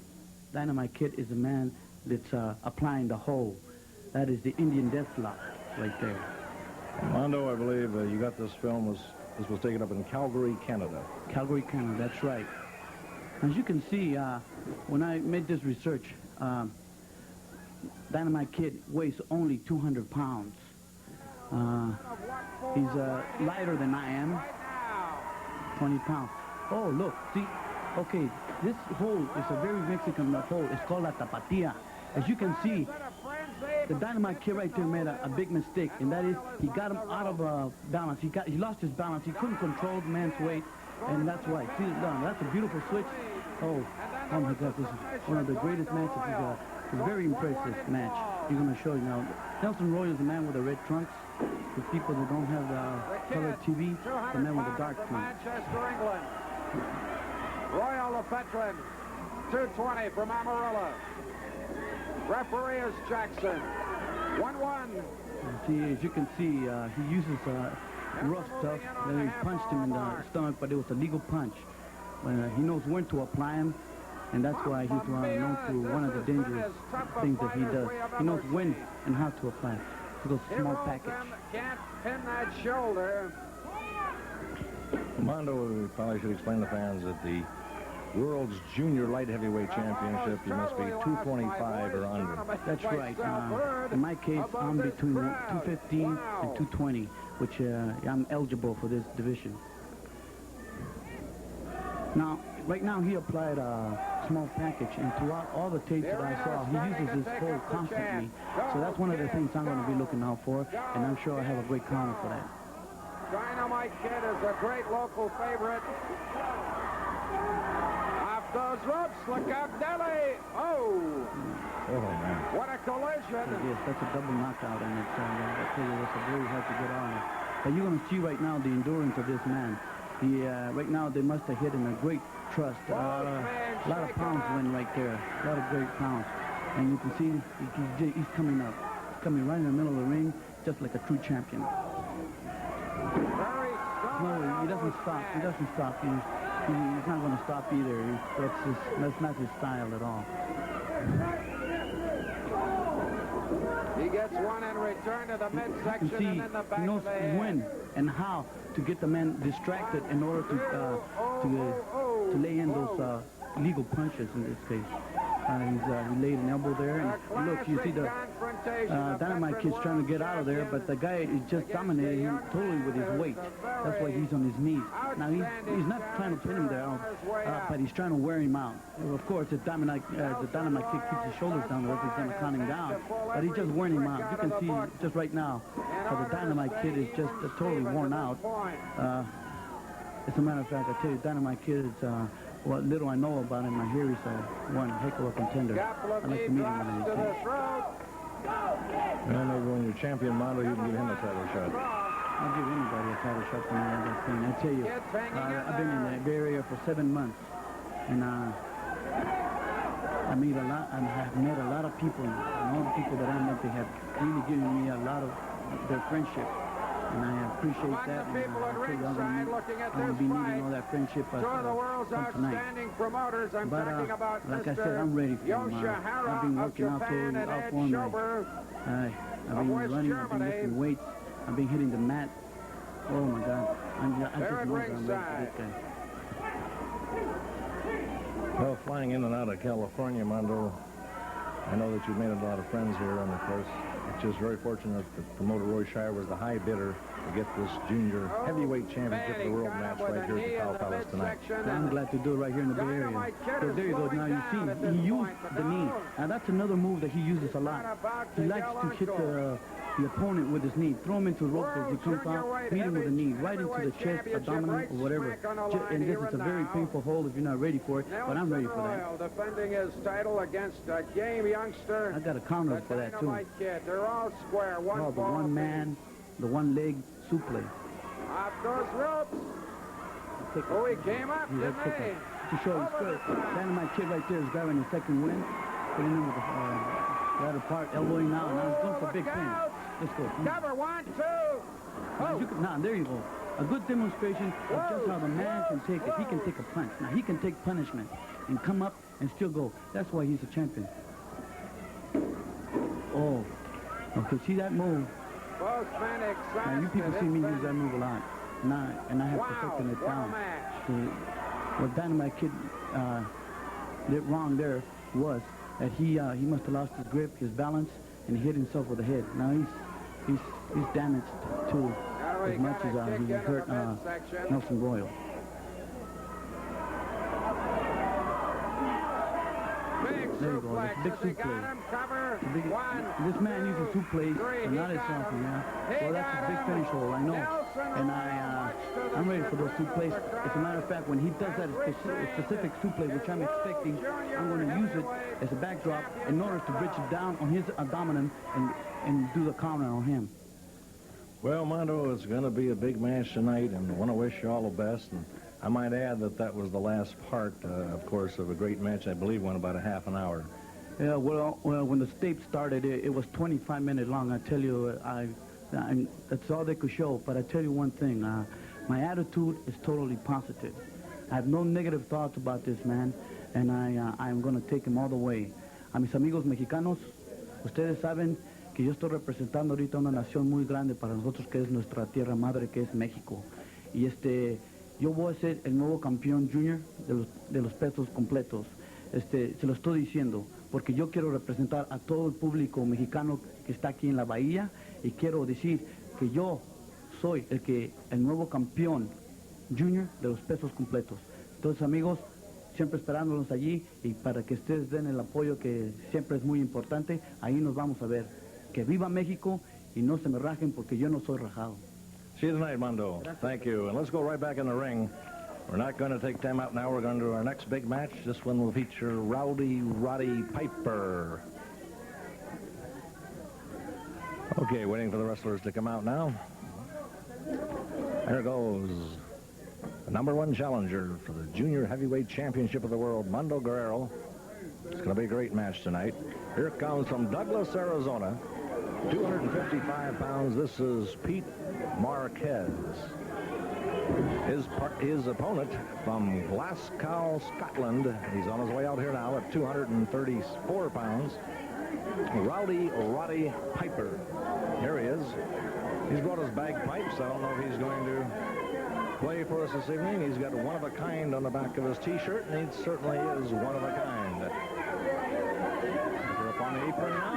Dynamite Kid is a man that's applying the hold. That is the Indian Deathlock right there. Mondo, I believe you got this film. This was taken up in Calgary, Canada. Calgary, Canada, that's right. As you can see, when I made this research, Dynamite Kid weighs only 200 pounds. He's lighter than I am, 20 pounds. Oh, look, see, okay, this hold is a very Mexican hold. It's called La Tapatía. As you can see, the Dynamite Kid right there made a big mistake, and that is he got him out of balance. He lost his balance. He couldn't control the man's weight, and that's why. See, that's a beautiful switch. Oh my God, this is one of the greatest matches he's got. It's a very impressive match. You're going to show you now. Nelson Roy is the man with the red trunks. For people that don't have color TV, the man with the dark trunks. Manchester, England. Royal, the veteran. 220 from Amarillo. Referee is Jackson. 1-1. See, as you can see, he uses rough stuff. Then he punched him in the stomach, but it was a legal punch. He knows when to apply him, and that's why he's known for one of the dangerous things that he does. He knows when and how to apply it. To those small package. Can't pin that shoulder. Mondo, we probably should explain to fans that the World's Junior Light Heavyweight Championship, you must be 225 or under. That's right. In my case, I'm between 215 and 220, which I'm eligible for this division. Now, right now he applied a small package, and throughout all the tapes that I saw, he uses his hold constantly. So that's one of the things I'm going to be looking out for, and I'm sure I have a great counter for that. Dynamite Kid is a great local favorite. Off those ropes, look out, Deli. Oh, man. what a collision. Yes, that's a double knockout, and it's, I tell you, it's very hard to get on. But you're going to see right now the endurance of this man. Right now, they must have hit him a great thrust. A lot of pounds went right there. A lot of great pounds. And you can see he's coming up. He's coming right in the middle of the ring, just like a true champion. No, he doesn't stop. He doesn't stop. He's not going to stop either. That's not his style at all. He gets one in return to the midsection You see, and then the back he knows of the head. when and how to get the man distracted in order to lay in those illegal punches in this case. He laid an elbow there, and look, you see the Dynamite Kid's trying to get out of there, but the guy is just dominating him totally with his weight. That's why he's on his knees. Now, he's not trying to pin him down, but he's trying to wear him out. Of course, the Dynamite Kid keeps his shoulders down, or he's going to count him down, but he's just wearing him out. You can see just right now how the Dynamite Kid is just totally worn out. As a matter of fact, I tell you, Dynamite Kid is... what little I know about him, I hear he's one heck of a contender. I'd like to meet him one of these days. And maybe when you're champion model, you can give him a title shot. I'll give anybody a title shot for me on that thing. I tell you, I've been in the Bay Area for 7 months, and I meet a lot, and I've met a lot of people, and all the people that I met, they have really given me a lot of their friendship. And I appreciate that, and I'm going to be needing all that friendship from tonight. But like I said, I'm ready for him. I've been working out for him. I've been running, I've been lifting weights, I've been hitting the mat. Oh my God, I just know that I'm ready for this guy. Well, flying in and out of California, Mondo, I know that you've made a lot of friends here, and of course, it's just very fortunate that promoter Roy Shire was the high bidder to get this junior heavyweight championship of the world match right here at the Cow Palace tonight. I'm glad to do it right here in the Bay Area. So there you go. Now you see, he used the knee. Now that's another move that he uses a lot. He likes to hit the opponent with his knee. Throw him into the ropes as he comes out, beat him with a knee, right into the chest, abdomen, or whatever. And this is a very painful hold if you're not ready for it, but I'm ready for that. Defending his title against a game youngster. I got a counter for that, too. They're all square. The one man, the one leg suplex. Off those ropes. Oh, he came up, didn't he? To show his skill. Dynamite Kid right there is grabbing the second win. Putting him with the right apart, elbowing now, and now he's going for a big pin. Let's go. Cover, 1, 2. Oh. Now, there you go. A good demonstration of just how the man can take it. He can take a punch. Now, he can take punishment and come up and still go. That's why he's a champion. Oh. Okay, see that move? Both men excited. Now, you people see me use that move a lot. And I have perfected it down. What Dynamite Kid did wrong there was that he must have lost his grip, his balance, and he hit himself with the head. Now he's damaged too, as much as he hurt Nelson Royal. There you go, that's a big suplex. This man uses suplex, but not as often, yeah. Well, that's a big finish hole, I know. And I'm ready for those suplex. As a matter of fact, when he does that specific suplex, which I'm expecting, I'm going to use it as a backdrop in order to bridge it down on his abdomen and do the counter on him. Well, Mondo, it's going to be a big match tonight, and I want to wish you all the best. And I might add that was the last part, of course, of a great match. I believe went about a half an hour. Yeah, well, when the tape started, it was 25 minutes long. I tell you, that's all they could show. But I tell you one thing, my attitude is totally positive. I have no negative thoughts about this man, and I'm going to take him all the way. A mis amigos mexicanos, ustedes saben que yo estoy representando ahorita una nación muy grande para nosotros, que es nuestra tierra madre, que es México. Y yo voy a ser el nuevo campeón junior de los pesos completos. Se lo estoy diciendo, porque yo quiero representar a todo el público mexicano que está aquí en la bahía, y quiero decir que yo soy el nuevo campeón junior de los pesos completos. Entonces, amigos, siempre esperándolos allí, y para que ustedes den el apoyo que siempre es muy importante, ahí nos vamos a ver. Que viva México, y no se me rajen porque yo no soy rajado. See you tonight, Mondo. Thank you. And let's go right back in the ring. We're not going to take time out now. We're going to do our next big match. This one will feature Rowdy Roddy Piper. Okay, waiting for the wrestlers to come out now. There goes the #1 challenger for the Junior Heavyweight Championship of the World, Mondo Guerrero. It's going to be a great match tonight. Here it comes from Douglas, Arizona. 255 pounds. This is Pete Marquez. His opponent from Glasgow, Scotland. He's on his way out here now at 234 pounds. Rowdy Roddy Piper. Here he is. He's brought his bagpipes. I don't know if he's going to play for us this evening. He's got one of a kind on the back of his T-shirt, and he certainly is one of a kind. We're up on the apron now.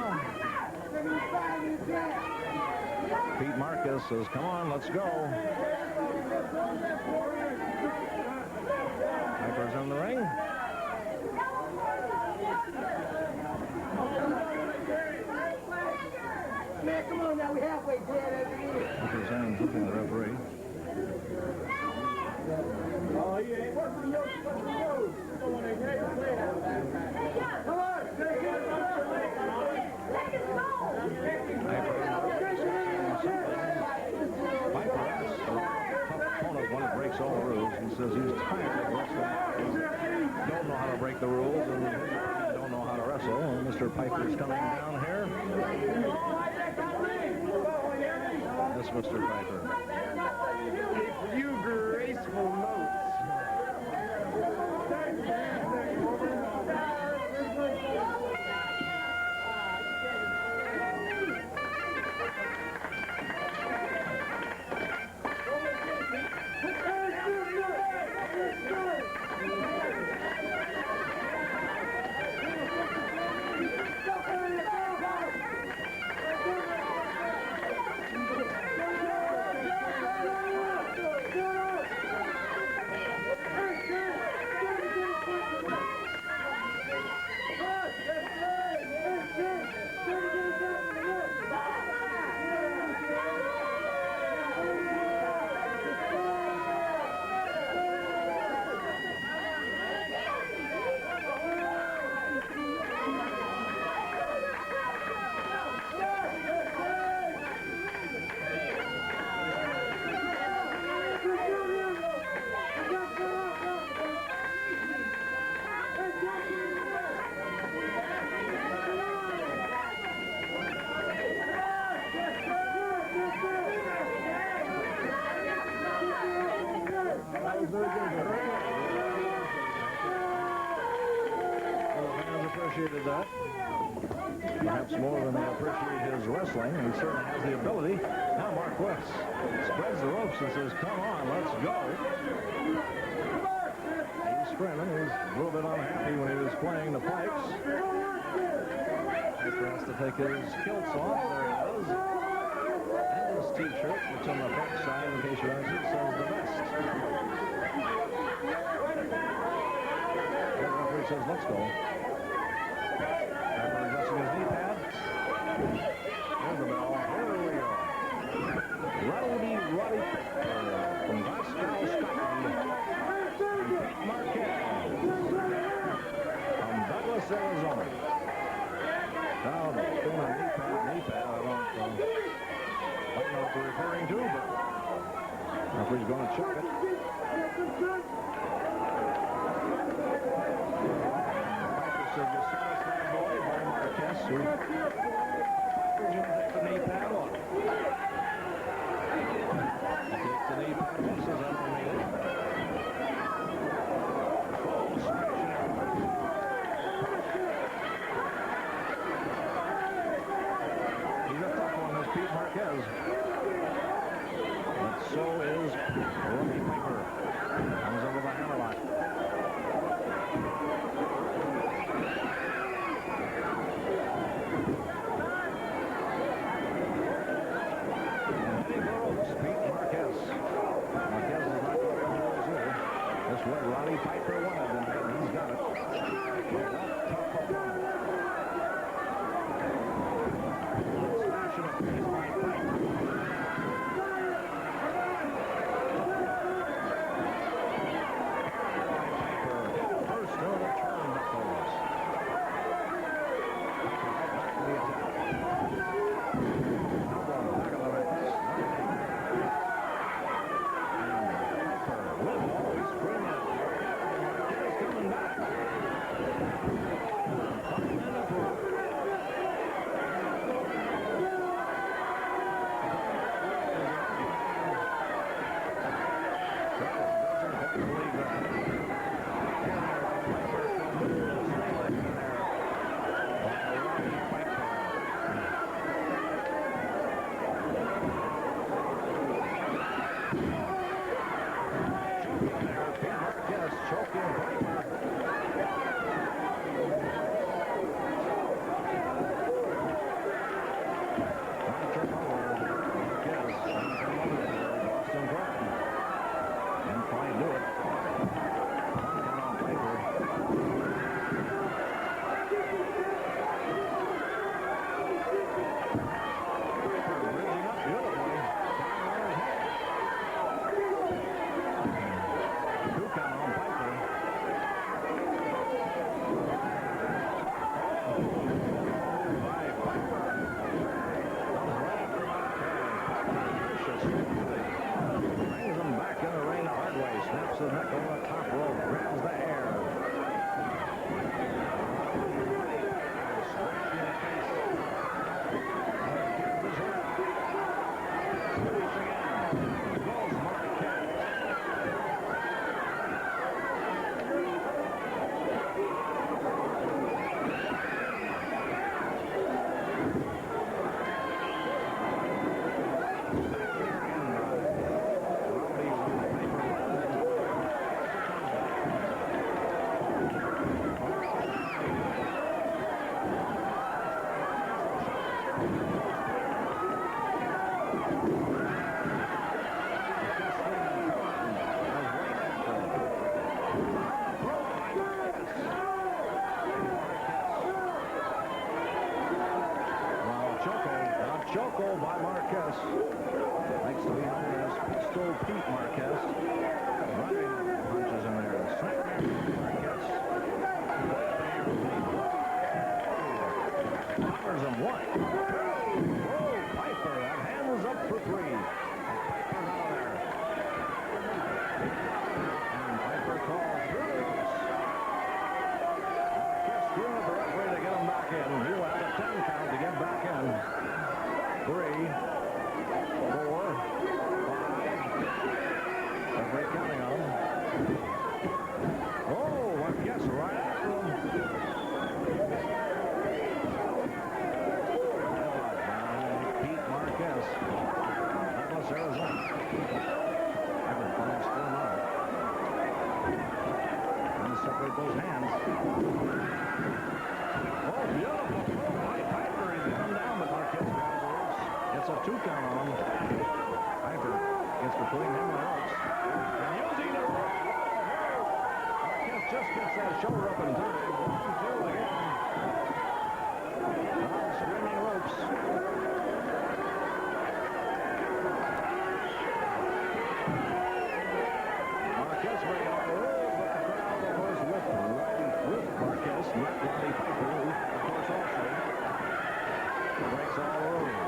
Pete Marquez says, come on, let's go. Piper's in the ring. Man, come on now, we halfway dead. Piper's saying something to the referee. Oh, you ain't working your nose. Come on, come on. Piper has a tough opponent when he breaks all the rules. He says he's tired of wrestling. Don't know how to break the rules and don't know how to wrestle. And Mr. Piper's coming down here. That's Mr. Piper. You graceful notes. Appreciated that. Perhaps more than they appreciate his wrestling. He certainly has the ability. Now Marquez spreads the ropes and says, come on, let's go. He's screaming. He's a little bit unhappy when he was playing the pipes. Piper has to take his kilts off. There he is. And his T-shirt, which on the front side, in case you ask it, says the best. The referee says, let's go. Adjusting his knee pad. There's the bell. Here we go. Rowdy Roddy Piper from Glasgow, Scotland. Pete Marquez from Douglas, Arizona. Now they're doing a knee pad. I don't know what they're referring to, but the referee's going to check it. Piper said, you're satisfied, boy, by Marquez. We're going to take the knee pad off. He takes the knee pad off, says, I don't need it. Oh, smashing it. He's a tough one, this Pete Marquez. But so is Roddy Piper. Comes over the hammerlock. And heading for ropes, Pete Marquez. Marquez is not going to back in. He will have a 10 count to get back in. 3, 4, 5. Referee counting on him. Oh, I guess right after him. Pete Marquez. Douglas, Arizona. Ever finds still not. Separate those hands. Oh, beautiful throw by Piper. He's come down, but Marquez grabs the ropes. It's a 2 count on him. Piper gets between him and the ropes. And using the rope. Marquez just gets that shoulder up in time. 1, 2 again. On screaming ropes. Marquez breaking all the rules, but the crowd was with Marquez, not Roddy Piper, who, of course, also breaks all the rules.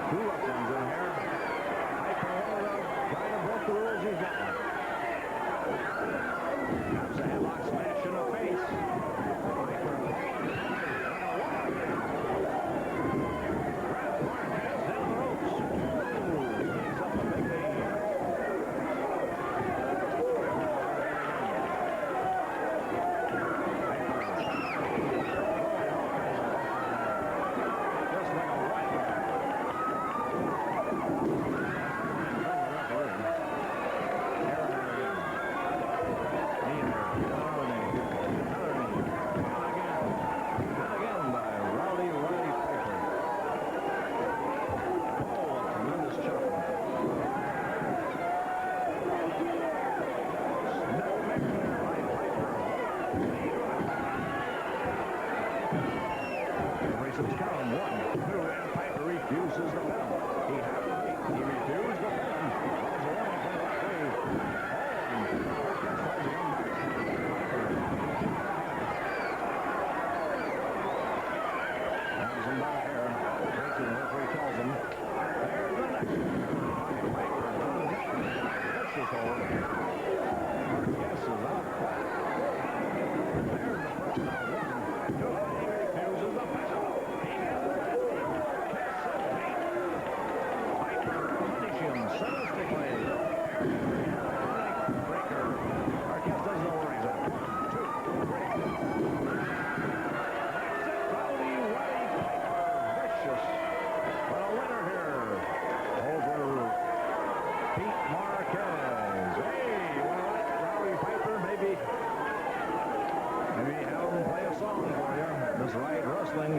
2 rough ones in here. Piper, one of the guy that broke the rules, he's got one. That's a headlock smash in the face. Piper. Marquez down the ropes. Ooh, he gives up a big knee here.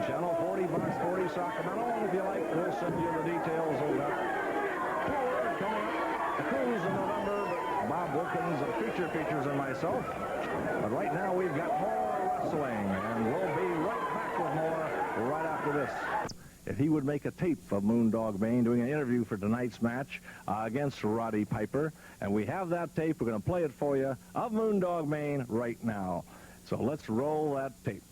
Channel 40, Box 40, Sacramento. And if you like, we'll send you the details of that tour coming up. The cruise in November. Bob Wilkins, features, and myself. But right now, we've got more wrestling, and we'll be right back with more right after this. If he would make a tape of Moondog Mayne doing an interview for tonight's match against Roddy Piper, and we have that tape. We're going to play it for you of Moondog Mayne right now. So let's roll that tape.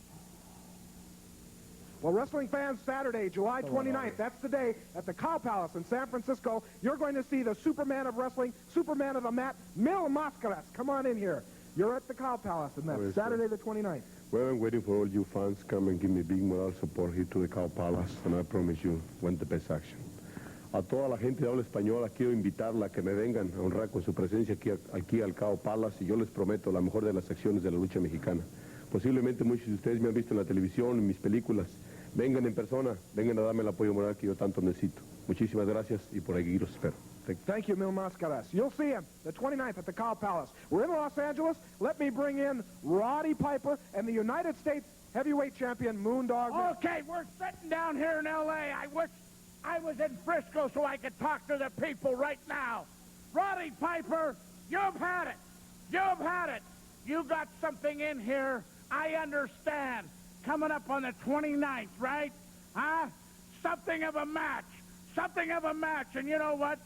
Well, wrestling fans, Saturday, July 29th, that's the day at the Cow Palace in San Francisco. You're going to see the Superman of wrestling, Superman of the mat, Mil Mascaras. Come on in here. You're at the Cow Palace, and that's Saturday the 29th. Well, I'm waiting for all you fans. Come and give me big moral support here to the Cow Palace, and I promise you, want the best action. A toda la gente de habla española, quiero invitarla a que me vengan a honrar con su presencia aquí al Cow Palace, y yo les prometo la mejor de las acciones de la lucha mexicana. Posiblemente muchos de ustedes me han visto en la televisión, en mis películas. Vengan en persona, vengan a darme el apoyo moral que yo tanto necesito. Muchísimas gracias y por aquí los espero. Thank you, Mil Mascaras. You'll see him the 29th at the Cow Palace. We're in Los Angeles. Let me bring in Roddy Piper and the United States heavyweight champion, Moondog. Okay, we're sitting down here in L.A. I wish I was in Frisco so I could talk to the people right now. Roddy Piper, you've had it. You've had it. You got something in here, I understand. Coming up on the 29th, right? Huh? Something of a match. Something of a match. And you know what?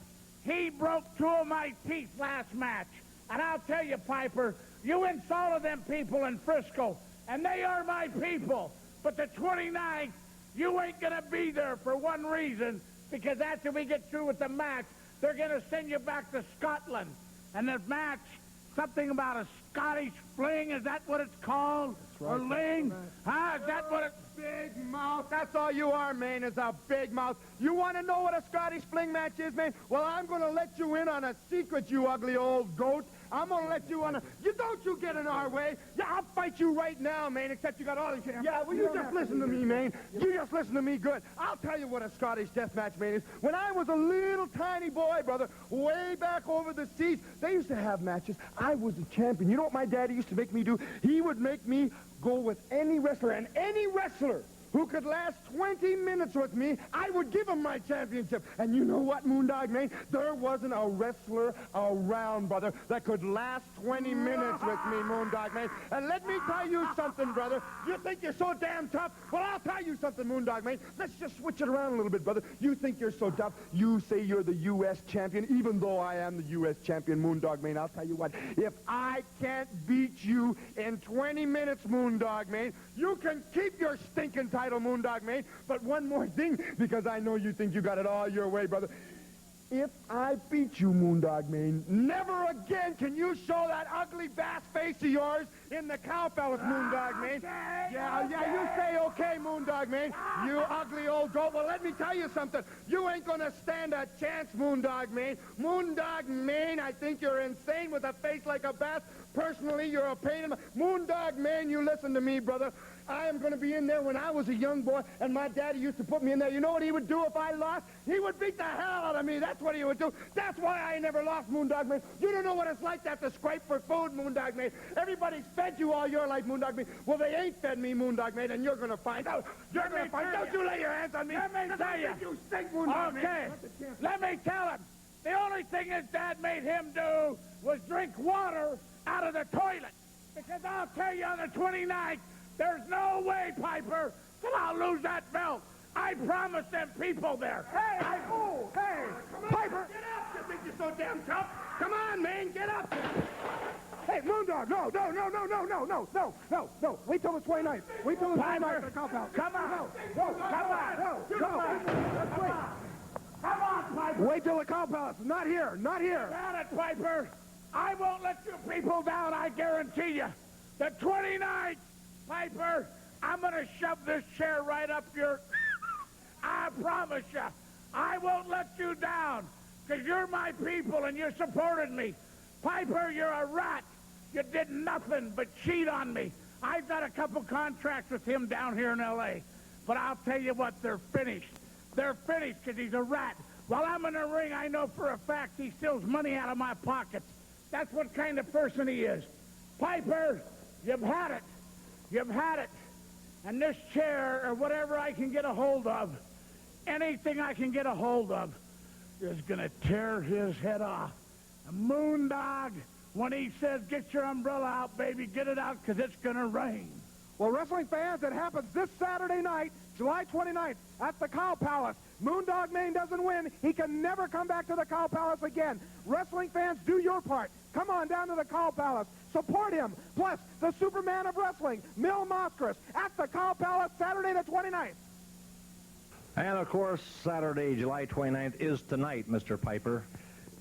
He broke 2 of my teeth last match. And I'll tell you, Piper, you insulted them people in Frisco, and they are my people. But the 29th, you ain't going to be there for one reason, because after we get through with the match, they're going to send you back to Scotland. And the match Something about a Scottish fling, is that what it's called? Or ling? Huh, is that what it's... Big mouth. That's all you are, man, is a big mouth. You want to know what a Scottish fling match is, man? Well, I'm going to let you in on a secret, you ugly old goat. I'm going to let you on a... Don't you get in our way. Yeah, I'll fight you right now, man, except you got all these... Yeah, well, you just listen to me, man. You just listen to me good. I'll tell you what a Scottish death match, man, is. When I was a little tiny boy, brother, way back over the seas, they used to have matches. I was a champion. You know what my daddy used to make me do? He would make me go with any wrestler, and any wrestler who could last 20 minutes with me, I would give him my championship. And you know what, Moondog, man? There wasn't a wrestler around, brother, that could last 20 minutes with me, Moondog, man. And let me tell you something, brother. You think you're so damn tough? Well, I'll tell you something, Moondog, man. Let's just switch it around a little bit, brother. You think you're so tough. You say you're the U.S. champion, even though I am the U.S. champion, Moondog, man. I'll tell you what. If I can't beat you in 20 minutes, Moondog, man, you can keep your stinking title, Moondog, man. But one more thing, because I know you think you got it all your way, brother. If I beat you, Moondog, man, never again can you show that ugly bass face of yours in the Cow Palace, Moondog, man. Yeah, you say okay, Moondog, man. You ugly old goat. Well, let me tell you something. You ain't gonna stand a chance, Moondog, man. Moondog, man, I think you're insane with a face like a bass. Personally, you're a pain in the... Moondog, man, you listen to me, brother. I am going to be in there when I was a young boy, and my daddy used to put me in there. You know what he would do if I lost? He would beat the hell out of me. That's what he would do. That's why I never lost, Moondog, man. You don't know what it's like to have to scrape for food, Moondog, man. Everybody's fed you all your life, Moondog, man. Well, they ain't fed me, Moondog, man, and you're going to find out. You're going to find out. Don't you lay your hands on me. Let me tell you. You stink, Moondog, okay. man. Let me tell him. The only thing his dad made him do was drink water out of the toilet. Because I'll tell you on the 29th, there's no way, Piper, that I'll lose that belt. I promised them people there. Hey, Piper. Get up. You think you're so damn tough? Come on, man, get up. Hey, Moondog, no. Wait till the 29th. Wait till the 29th for the Cow Palace. Come on. Come on, Piper. Wait till the Cow Palace. Not here. Got it, Piper. I won't let you people down, I guarantee you. The 29th, Piper, I'm going to shove this chair right up your... I promise you. I won't let you down, because you're my people and you supported me. Piper, you're a rat. You did nothing but cheat on me. I've got a couple contracts with him down here in L.A., but I'll tell you what, they're finished. They're finished because he's a rat. While I'm in the ring, I know for a fact he steals money out of my pockets. That's what kind of person he is. Piper, you've had it. You've had it. And this chair, or whatever I can get a hold of, anything I can get a hold of, is going to tear his head off. And Moondog, when he says, get your umbrella out, baby, get it out, because it's going to rain. Well, wrestling fans, it happens this Saturday night, July 29th, at the Cow Palace. Moondog Mayne doesn't win. He can never come back to the Cow Palace again. Wrestling fans, do your part. Come on down to the Cow Palace. Support him. Plus, the Superman of Wrestling, Mil Mascaras, at the Cow Palace, Saturday the 29th. And, of course, Saturday, July 29th is tonight, Mr. Piper.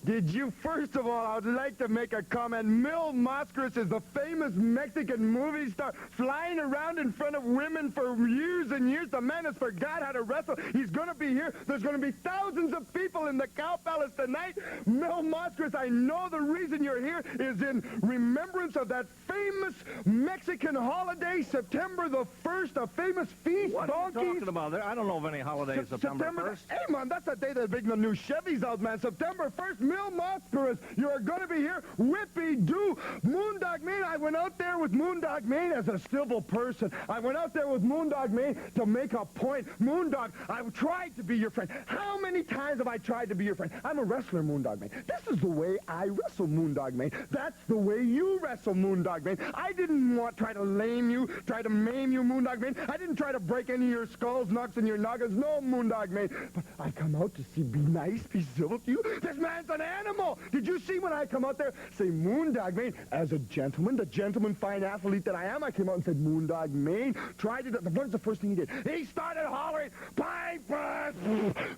Did you, first of all, I would like to make a comment. Mil Mascaras is the famous Mexican movie star flying around in front of women for years and years. The man has forgot how to wrestle. He's going to be here. There's going to be thousands of people in the Cow Palace tonight. Mil Mascaras, I know the reason you're here is in remembrance of that famous Mexican holiday, September the 1st, a famous feast. What are you talking about there? I don't know of any holidays September 1st. Hey, man, that's the day they're bringing the new Chevys out, man. September 1st, Mil Mascaras, you're going to be here. Whippy-doo. Moondog Mayne, I went out there with Moondog Mayne as a civil person. I went out there with Moondog Mayne to make a point. Moondog, I tried to be your friend. How many times have I tried to be your friend? I'm a wrestler, Moondog Mayne. This is the way I wrestle, Moondog Mayne. That's the way you wrestle, Moondog Mayne. I didn't try to lame you, try to maim you, Moondog Mayne. I didn't try to break any of your skulls, knocks, and your noggins. No, Moondog Mayne. But I come out to be nice, be civil to you. This man's an an animal. Did you see when I come out there, say Moondog Maine, as a gentleman, the gentleman fine athlete that I am, I came out and said Moondog Maine, tried it. What's the first thing he did? He started hollering, Piper,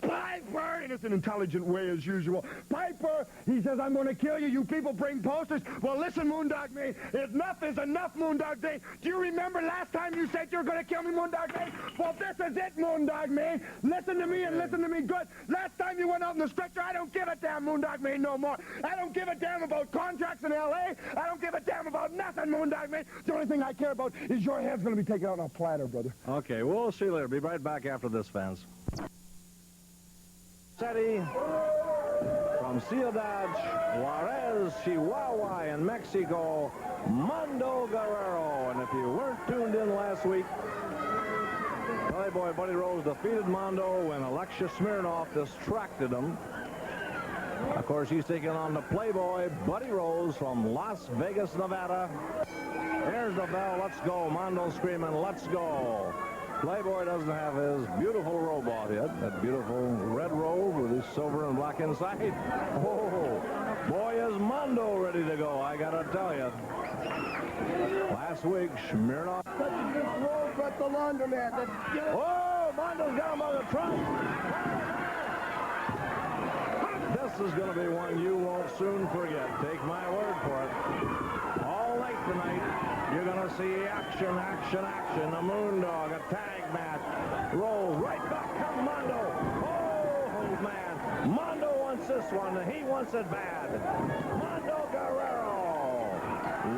Piper, in an intelligent way as usual. Piper, he says, I'm going to kill you. You people bring posters. Well, listen, Moondog Maine, enough is enough, Moondog Maine. Do you remember last time you said you were going to kill me, Moondog Maine? Well, this is it, Moondog Maine. Listen to me and listen to me good. Last time you went out in the stretcher, I don't give a damn, Moondog Maine, no more. I don't give a damn about contracts in L.A. I don't give a damn about nothing, Moondog Maine. The only thing I care about is your head's going to be taken out on a platter, brother. Okay, we'll see you later. Be right back after this, fans. City from Ciudad Juarez, Chihuahua in Mexico, Mando Guerrero. And if you weren't tuned in last week, Playboy Buddy Rose defeated Mando when Alexis Smirnoff distracted him. Of course, he's taking on the Playboy Buddy Rose from Las Vegas, Nevada. There's the bell. Let's go. Mando screaming, let's go. Playboy doesn't have his beautiful robe off yet. That beautiful red robe with his silver and black inside. Oh, boy, is Mando ready to go, I gotta tell you. Last week, Smirnoff. This robe at the laundromat. Oh, Mondo's got him on the trunk. This is going to be one you won't soon forget. Take my word for it. All night tonight, you're going to see action, action, action. A Moondog, a tag match. Roll right back. Come Mondo. Oh, man. Mondo wants this one. He wants it bad. Mando Guerrero.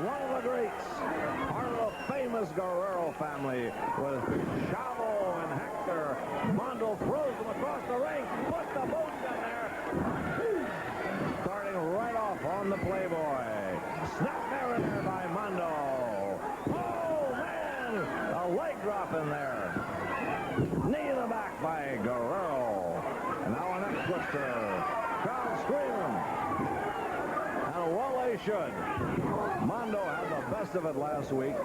One of the greats. Part of the famous Guerrero family with Chavo and Hector. Mondo throws them across the ring. Puts the boots in there. Starting right off on the Playboy. Snap there in there by Mondo. Oh, man! A leg drop in there. Knee in the back by Guerrero. And now a neck twister. Crowd screaming. And well, they should. Mondo had the best of it last week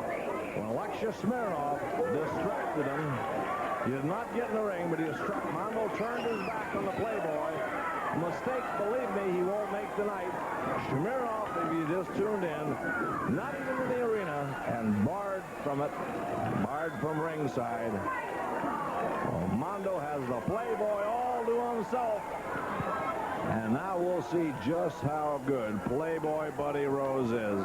when Alexis Smirnoff distracted him. He did not get in the ring, but he struck. Mondo turned his back on the Playboy. Mistake, believe me, he won't make tonight. Smirnoff, if you just tuned in, not even in the arena, and barred from it, barred from ringside. Well, Mondo has the Playboy all to himself. And now we'll see just how good Playboy Buddy Rose is.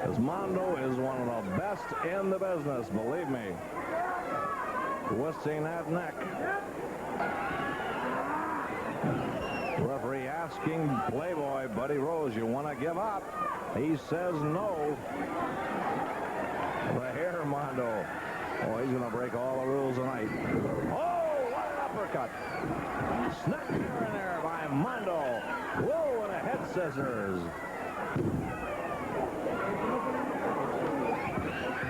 Because Mondo is one of the best in the business, believe me. Twisting that neck. Referee asking Playboy Buddy Rose, you want to give up? He says no. But here, Mondo. Oh, he's going to break all the rules tonight. Oh, what an uppercut. Snap here and there by Mondo. Whoa, and a head scissors.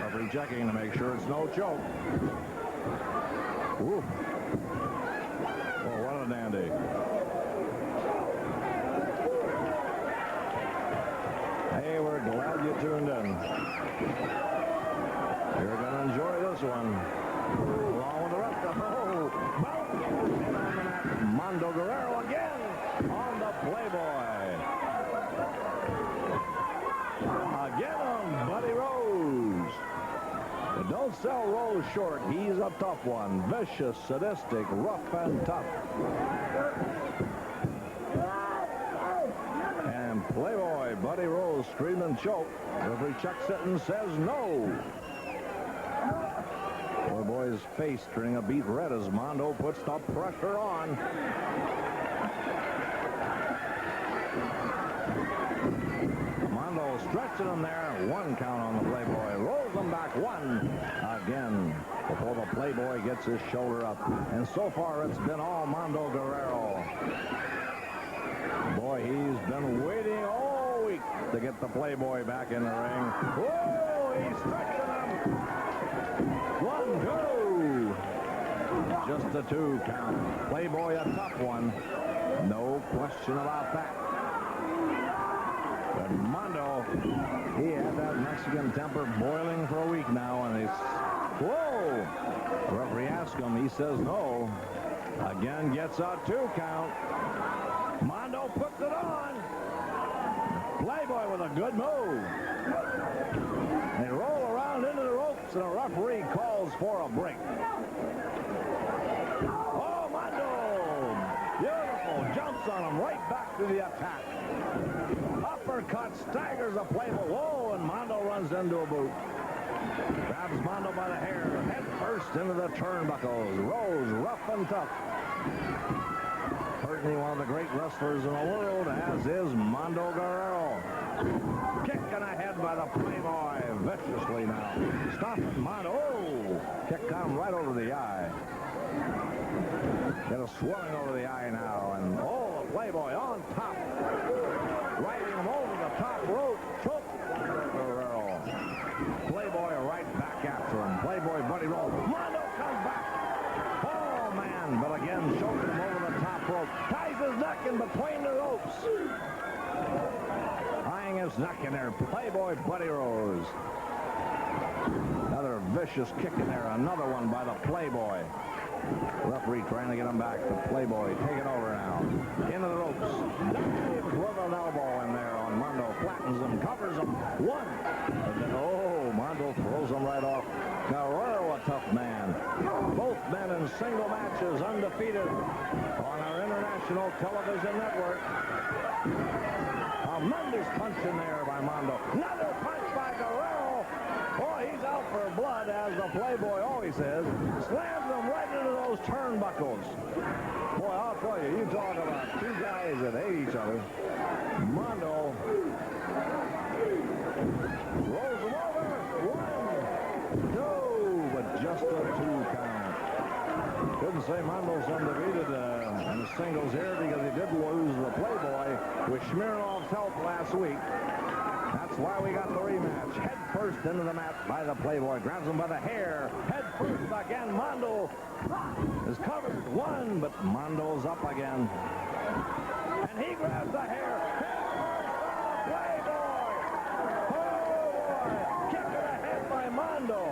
Referee checking to make sure it's no choke. Woo. Oh, what a dandy. Hey, we're glad you tuned in. You're going to enjoy this one. Along with the rest of Mando Guerrero again on the Playboy. Again on Buddy Rose. But don't sell Rose short. He's a tough one. Vicious, sadistic, rough, and tough. And Playboy Buddy Rose screaming choke. Referee checks it and says no. Playboy's face turning a beet red as Mondo puts the pressure on. Mondo stretching him there. One count on the Playboy. Rolls him back one again before the Playboy gets his shoulder up. And so far it's been all Mando Guerrero. Boy, he's been waiting all week to get the Playboy back in the ring. Whoa, he's stretching him. 1, 2. Just a 2 count. Playboy a tough one. No question about that. But Mondo, he had that Mexican temper boiling for a week now, and he's... Whoa! The referee asks him. He says no. Again gets a 2 count. Mondo puts it on. Playboy with a good move. They roll around into the ropes, and a referee calls for a break. Oh, Mondo! Beautiful. Jumps on him right back to the attack. Uppercut staggers a Playboy. Whoa, and Mondo runs into a boot. Grabs Mondo by the hair, head first into the turnbuckles. Rolls rough and tough. Certainly one of the great wrestlers in the world, as is Mondo Guerrero. Kicking ahead by the Playboy viciously now. Stop it, Mondo. Oh, kick got him right over the eye. Got a swelling over the eye now, and oh, the Playboy on top. Riding him over the top rope. Choke Guerrero. Playboy right back after him. Playboy Buddy Roll. Mondo comes back. Oh, man, but again, choking him over the top rope. Ties his neck in between the ropes. Tying his neck in there. Playboy Buddy Rose. Another vicious kick in there. Another one by the Playboy. Referee trying to get him back. The Playboy taking over now. Into the ropes. Dives with an elbow in there on Mondo. Flattens him, covers him. One. And then, oh, Mondo throws him right off. Guerrero, a tough man. Both men in single matches, undefeated on our international television network. A tremendous punch in there by Mondo. Another punch by Guerrero. Boy, he's out for blood, as the Playboy always says. Slams him right into those turnbuckles. Boy, I'll tell you, you talk about two guys that hate each other. Mondo rolls him over. 1, 2, but just a 2 count. Couldn't say Mondo's undefeated in the singles here, because he did lose the Playboy with Smirnov's help last week. That's why we got the rematch. Head first into the mat by the Playboy. Grabs him by the hair. Head first again. Mondo is covered. 1, but Mondo's up again. And he grabs the hair. Head first by the Playboy. Oh, boy. Kick to the head by Mondo.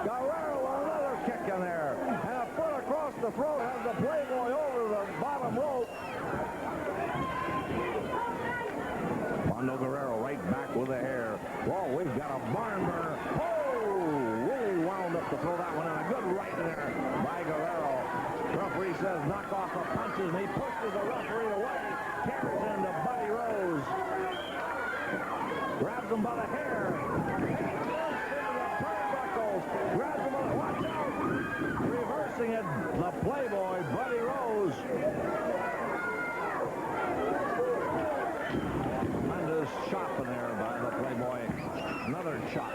Guerrero, another kick in there. And a foot across the throat has the Playboy over the bottom rope. Mondo Guerrero right back with the hair. Whoa, we've got a barn burner. Oh, really wound up to throw that one in. A good right there by Guerrero. Referee says knock off the punches, and he pushes the referee away. Carries into Buddy Rose. Grabs him by the hair. Into the turnbuckles. Grabs him by the... Watch out! Reversing it, the Playboy, Buddy Rose. Shot in there by the Playboy. Another shot.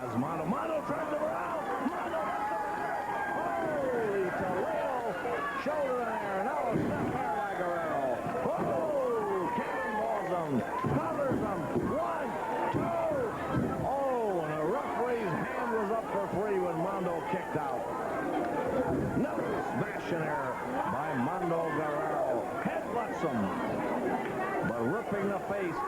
As Mondo turns him around. Mondo hits him. Holy Toledo. Shoulder in there. Now a step there by Guerrero. Oh, cannonballs him. Covers him. 1, 2. Oh, and the referee's hand was up for 3 when Mondo kicked out. Another smash in there by Mondo Guerrero. Headbutts him. But ripping the face.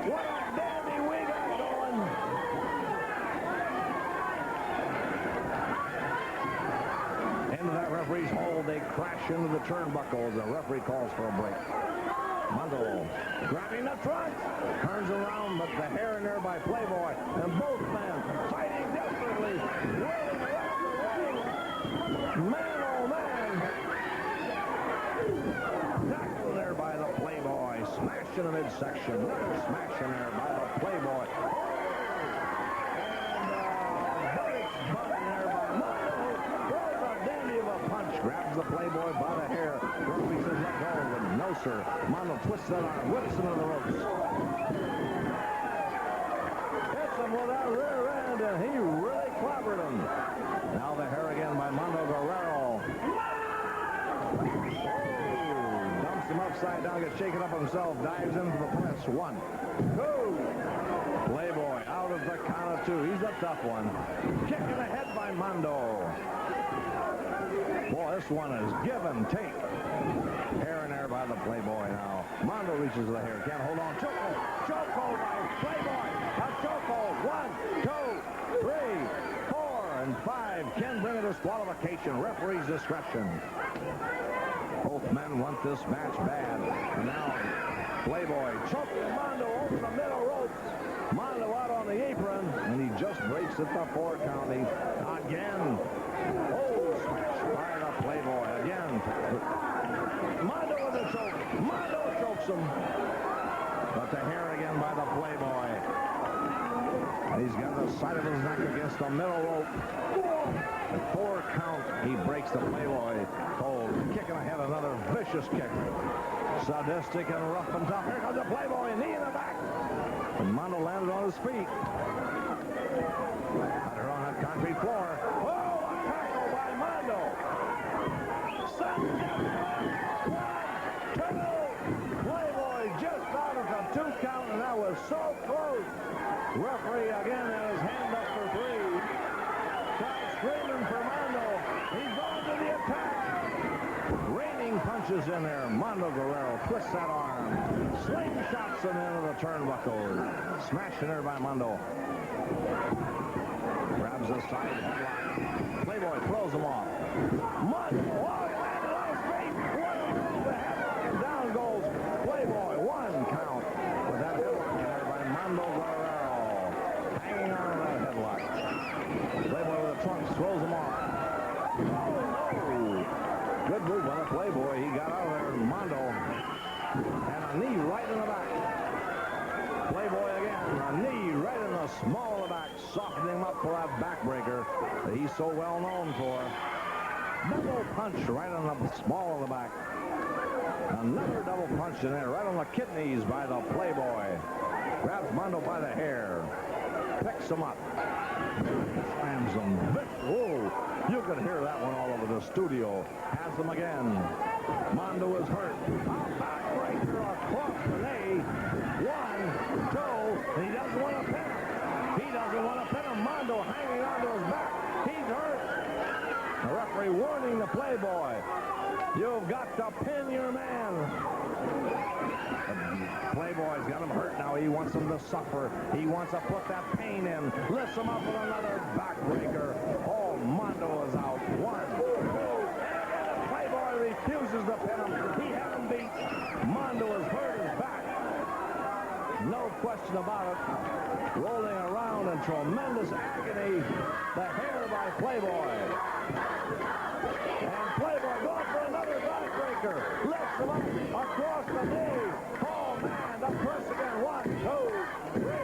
What a dandy we got going. Into that referee's hold, they crash into the turnbuckles. The referee calls for a break. Mondo grabbing the trunk. Turns around, but the hair in there by Playboy. And both men fighting desperately. Rolling around the ring. Man, oh man. Tackle there by the Playboy. Smash in the midsection. Another smash in there by the Playboy. And Burke's button there by Mondo. Throws a dandy of a punch. Grabs the Playboy by the hair. Referee says let go. And no, sir. Mondo twists that arm. Whips him to the ropes. Hits him with that rear end, and he really clobbered him. Now the hair again by Mondo Guerrero. Dumps him upside down, gets shaken up himself, dives into the press. 1, 2. Playboy out of the count of 2. He's a tough one. Kick in the head by Mondo. Boy, this one is give and take. Hair in there by the Playboy now. Mondo reaches the hair. Can't hold on. Chokehold. Chokehold by Playboy. A chokehold. 1, 2, 3, 4. And 5 can bring a disqualification. Referee's discretion. Both men want this match bad. And now Playboy choking Mondo over the middle ropes. Mondo out on the apron, and he just breaks it the 4 count. Again. Oh, smash by the Playboy. Again. Mondo with a choke. Mondo chokes him. But the hair again by the Playboy. He's got the side of his neck against the middle rope. The 4 count, he breaks the Playboy hold. Kicking ahead, another vicious kick. Sadistic and rough and tough. Here comes the Playboy, knee in the back. And Mondo landed on his feet. Under on that concrete floor. Oh, a tackle by Mondo. Playboy just out of the 2 count, and that was so close. Referee again has his hand up for 3. Crowd screaming for Mondo. He's going to the attack. Raining punches in there. Mondo Guerrero twists that arm. Slingshots him into the turnbuckle. Smashed in there by Mondo. Grabs the side headlock. Playboy throws him off. Mondo, oh, he landed on his feet. What a move. The headlock, and down goes Playboy. 1 count with that headlock in there by Mondo Guerrero. Hanging on to that headlock. Playboy with the trunks throws him off. Oh, no. Good move by the Playboy. He got out of there, Mondo. And a knee right in the back. Playboy again. A knee right in the small of the back. Softening him up for that backbreaker that he's so well known for. Double punch right on the small of the back. Another double punch in there, right on the kidneys by the Playboy. Grabs Mondo by the hair. Picks him up. Slams him. Whoa. You could hear that one all over the studio. Has him again. Mondo is hurt. A backbreaker across the knee. 1, 2. And he doesn't want to pin him. He doesn't want to pin him. Mondo hanging onto his back. He's hurt. The referee warning the Playboy. You've got to pin your man. The Playboy's got him hurt now. He wants him to suffer. He wants to put that pain in. Lifts him up with another backbreaker. Oh, Mondo is out. 1, 2. And the Playboy refuses to pin him. He had him beat. Mondo has hurt his back. No question about it. Rolling around in tremendous agony. The hair by Playboy. And Playboy going for another backbreaker. Lifts him up across the knee. Oh, man, the press again. 1, 2, 3.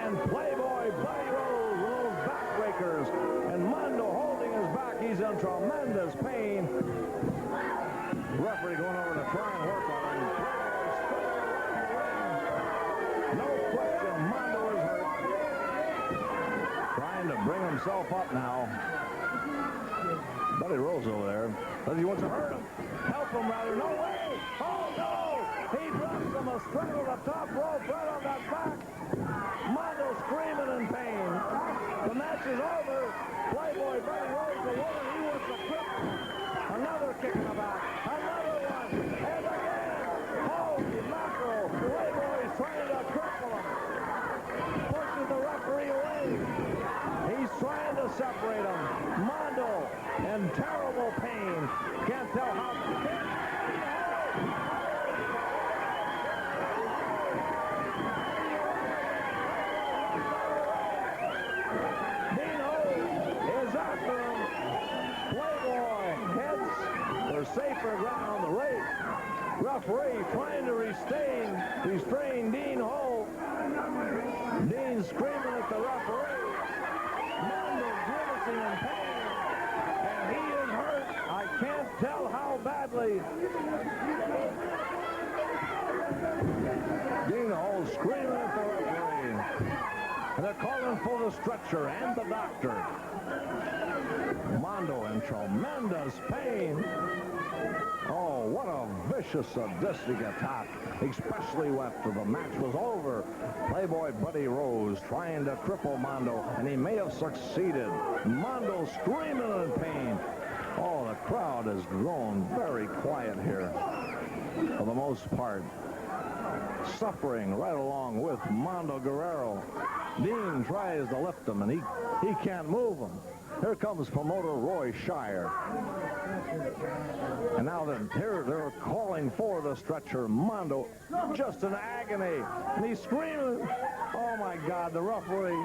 And Playboy, Buddy Rose with those backbreakers. And Mondo holding his back. He's in tremendous pain. Referee going over to try and work on him. No question, Mondo is hurt. Trying to bring himself up now. Buddy Rose over there. Says he wants to hurt him. Help him, rather. No way! Oh, no! He drops him a straddle the top rope right on that back. Mondo screaming in pain. The match is over. Playboy, Buddy Rose, the winner. He wants to grip. Another kick in the back. Another one. And again. Holy mackerel. Playboy is trying to cripple him. Pushes the referee away. He's trying to separate him. Mondo in terrible pain. Can't tell how. Dino is after him. Playboy heads for safer ground. The referee trying to restrain Dean Holt. Dean screaming at the referee. Mondo grimacing in pain. And he is hurt. I can't tell how badly. Dean Holt screaming at the referee. And they're calling for the stretcher and the doctor. Mondo in tremendous pain. Oh, what a vicious, sadistic attack, especially after the match was over. Playboy Buddy Rose trying to cripple Mondo, and he may have succeeded. Mondo screaming in pain. Oh, the crowd has grown very quiet here for the most part. suffering right along with Mondo Guerrero. Dean tries to lift him, and he can't move him. Here comes promoter Roy Shire. And now here they're calling for the stretcher. Mondo just in agony. And he's screaming. Oh, my God, the referee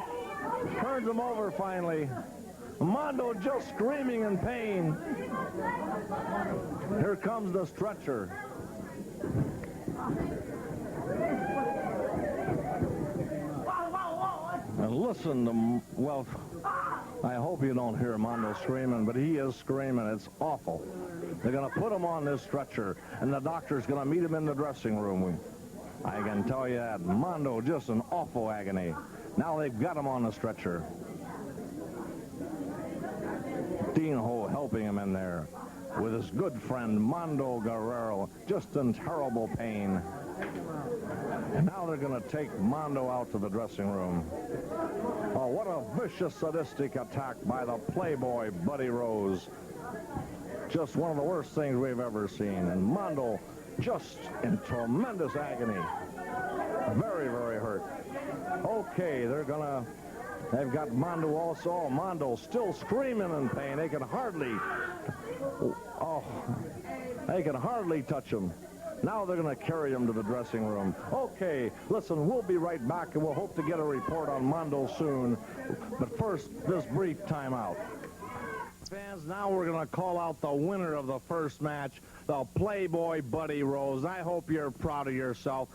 turns him over finally. Mondo just screaming in pain. Here comes the stretcher. And listen to, well, I hope you don't hear Mondo screaming, but he is screaming. It's awful. They're going to put him on this stretcher, and the doctor's going to meet him in the dressing room. I can tell you that. Mondo just in awful agony. Now they've got him on the stretcher. Dean Ho helping him in there with his good friend Mondo Guerrero, just in terrible pain. And now they're going to take Mondo out to the dressing room. Oh, what a vicious, sadistic attack by the Playboy Buddy Rose. Just one of the worst things we've ever seen. And Mondo just in tremendous agony. Very, very hurt. Okay, they've got Mondo also. Mondo still screaming in pain. They can hardly touch him. Now they're going to carry him to the dressing room. Okay, listen, we'll be right back, and we'll hope to get a report on Mondo soon. But first, this brief timeout. Fans, now we're going to call out the winner of the first match, the Playboy Buddy Rose. I hope you're proud of yourself.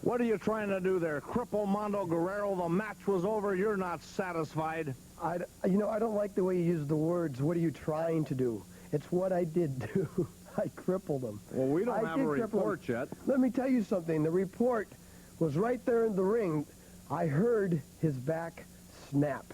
What are you trying to do there? Cripple Mondo Guerrero? The match was over. You're not satisfied. I don't like the way you use the words, what are you trying to do? It's what I did do. I crippled him. Well, we don't have a report yet. Let me tell you something. The report was right there in the ring. I heard his back snap.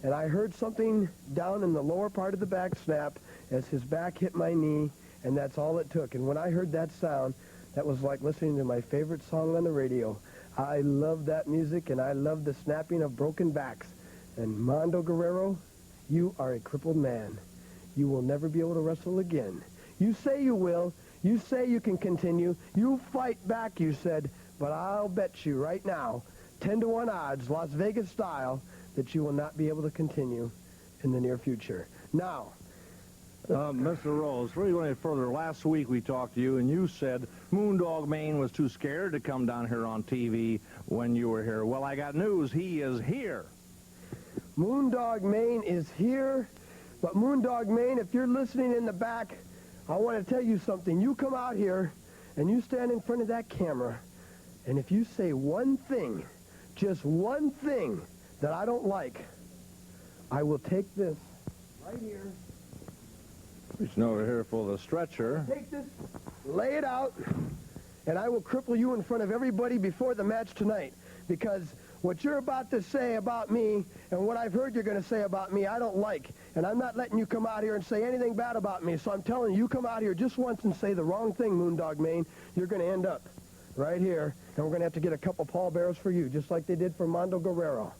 And I heard something down in the lower part of the back snap as his back hit my knee, and that's all it took. And when I heard that sound, that was like listening to my favorite song on the radio. I love that music, and I love the snapping of broken backs. And Mondo Guerrero, you are a crippled man. You will never be able to wrestle again. You say you will. You say you can continue. You fight back, you said. But I'll bet you right now, 10-to-1 odds, Las Vegas style, that you will not be able to continue in the near future. Now, Mr. Rose, before you go any further, last week we talked to you, and you said Moondog Maine was too scared to come down here on TV when you were here. Well, I got news. He is here. Moondog Maine is here. But Moondog Maine, if you're listening in the back, I want to tell you something. You come out here, and you stand in front of that camera, and if you say one thing, just one thing that I don't like, I will take this right here. Reaching over here for the stretcher. Take this, lay it out, and I will cripple you in front of everybody before the match tonight. Because what you're about to say about me and what I've heard you're going to say about me, I don't like. And I'm not letting you come out here and say anything bad about me. So I'm telling you, come out here just once and say the wrong thing, Moondog Maine. You're going to end up right here, and we're going to have to get a couple pallbearers for you, just like they did for Mondo Guerrero.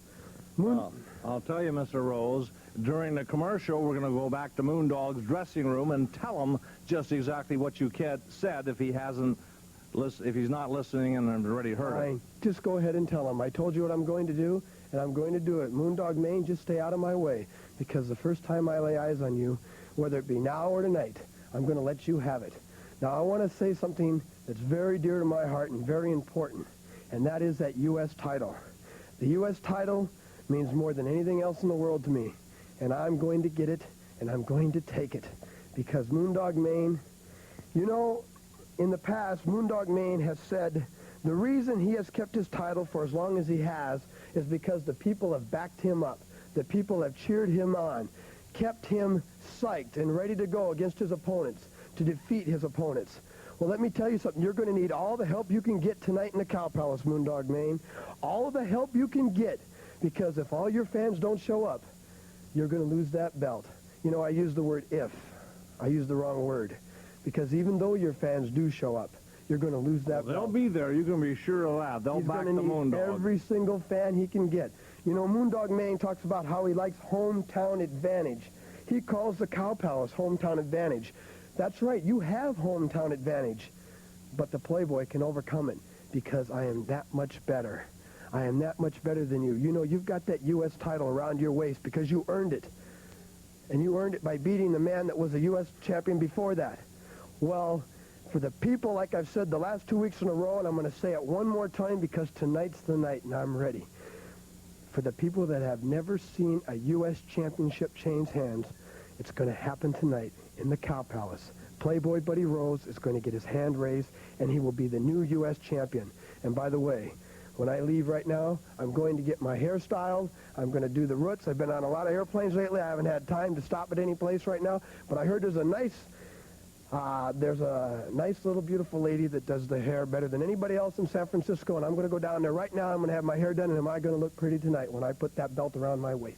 I'll tell you, Mr. Rose, during the commercial, we're going to go back to Moondog's dressing room and tell him just exactly what you said if he's not listening and already heard it. Just go ahead and tell him. I told you what I'm going to do, and I'm going to do it. Moondog Maine, just stay out of my way, because the first time I lay eyes on you, whether it be now or tonight, I'm going to let you have it. Now, I want to say something that's very dear to my heart and very important, and that is that U.S. title. The U.S. title means more than anything else in the world to me, and I'm going to get it, and I'm going to take it, because Moondog Maine, you know, in the past, Moondog Maine has said the reason he has kept his title for as long as he has is because the people have backed him up. The people have cheered him on, kept him psyched and ready to go against his opponents, to defeat his opponents. Well, let me tell you something. You're going to need all the help you can get tonight in the Cow Palace, Moondog Maine. All the help you can get, because if all your fans don't show up, you're going to lose that belt. You know, I used the word if. I used the wrong word. Because even though your fans do show up, you're going to lose that belt. They'll be there. You can be sure of that. They'll back the Moondog. Every single fan he can get. You know, Moondog Maine talks about how he likes hometown advantage. He calls the Cow Palace hometown advantage. That's right. You have hometown advantage. But the Playboy can overcome it. because I am that much better. I am that much better than you. You know, you've got that U.S. title around your waist because you earned it. And you earned it by beating the man that was a U.S. champion before that. Well, for the people, like I've said the last 2 weeks in a row, and I'm going to say it one more time because tonight's the night and I'm ready. For the people that have never seen a U.S. championship change hands, it's going to happen tonight in the Cow Palace. Playboy Buddy Rose is going to get his hand raised, and he will be the new U.S. champion. And by the way, when I leave right now, I'm going to get my hair styled. I'm going to do the roots. I've been on a lot of airplanes lately. I haven't had time to stop at any place right now. But I heard there's a nice little beautiful lady that does the hair better than anybody else in San Francisco. And I'm going to go down there right now. I'm going to have my hair done. And am I going to look pretty tonight when I put that belt around my waist?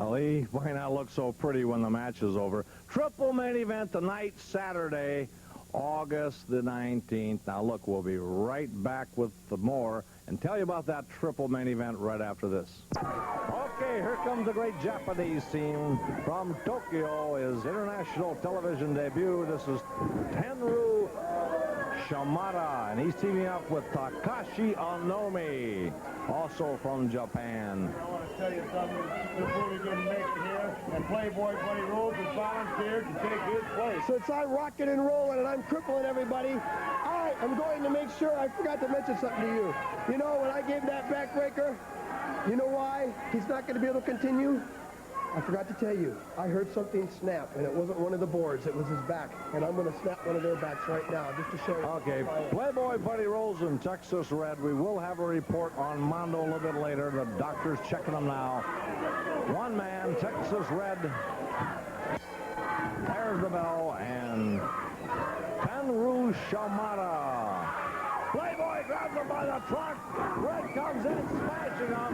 Lee might not look so pretty when the match is over. Triple main event tonight, Saturday, August the 19th. Now, look, we'll be right back with the more and tell you about that triple main event right after this. Okay, here comes the great Japanese team from Tokyo, his international television debut. This is Tenryu Shimada, and he's teaming up with Takashi Onomi, also from Japan. I want to tell you something. Before we didn't make it here, and Playboy Buddy Rose has volunteered to take his place. Since I'm rocking and rolling and I'm crippling everybody, I'm going to make sure I forgot to mention something to you. You know, when I gave that backbreaker, you know why he's not going to be able to continue? I forgot to tell you. I heard something snap, and it wasn't one of the boards. It was his back, and I'm going to snap one of their backs right now just to show you. Okay, Playboy Buddy Rose and Texas Red. We will have a report on Mondo a little bit later. The doctor's checking them now. One man, Texas Red. There's the bell, and Tenryu Shimada. Playboy grabs him by the trunk. Red comes in, smashing him.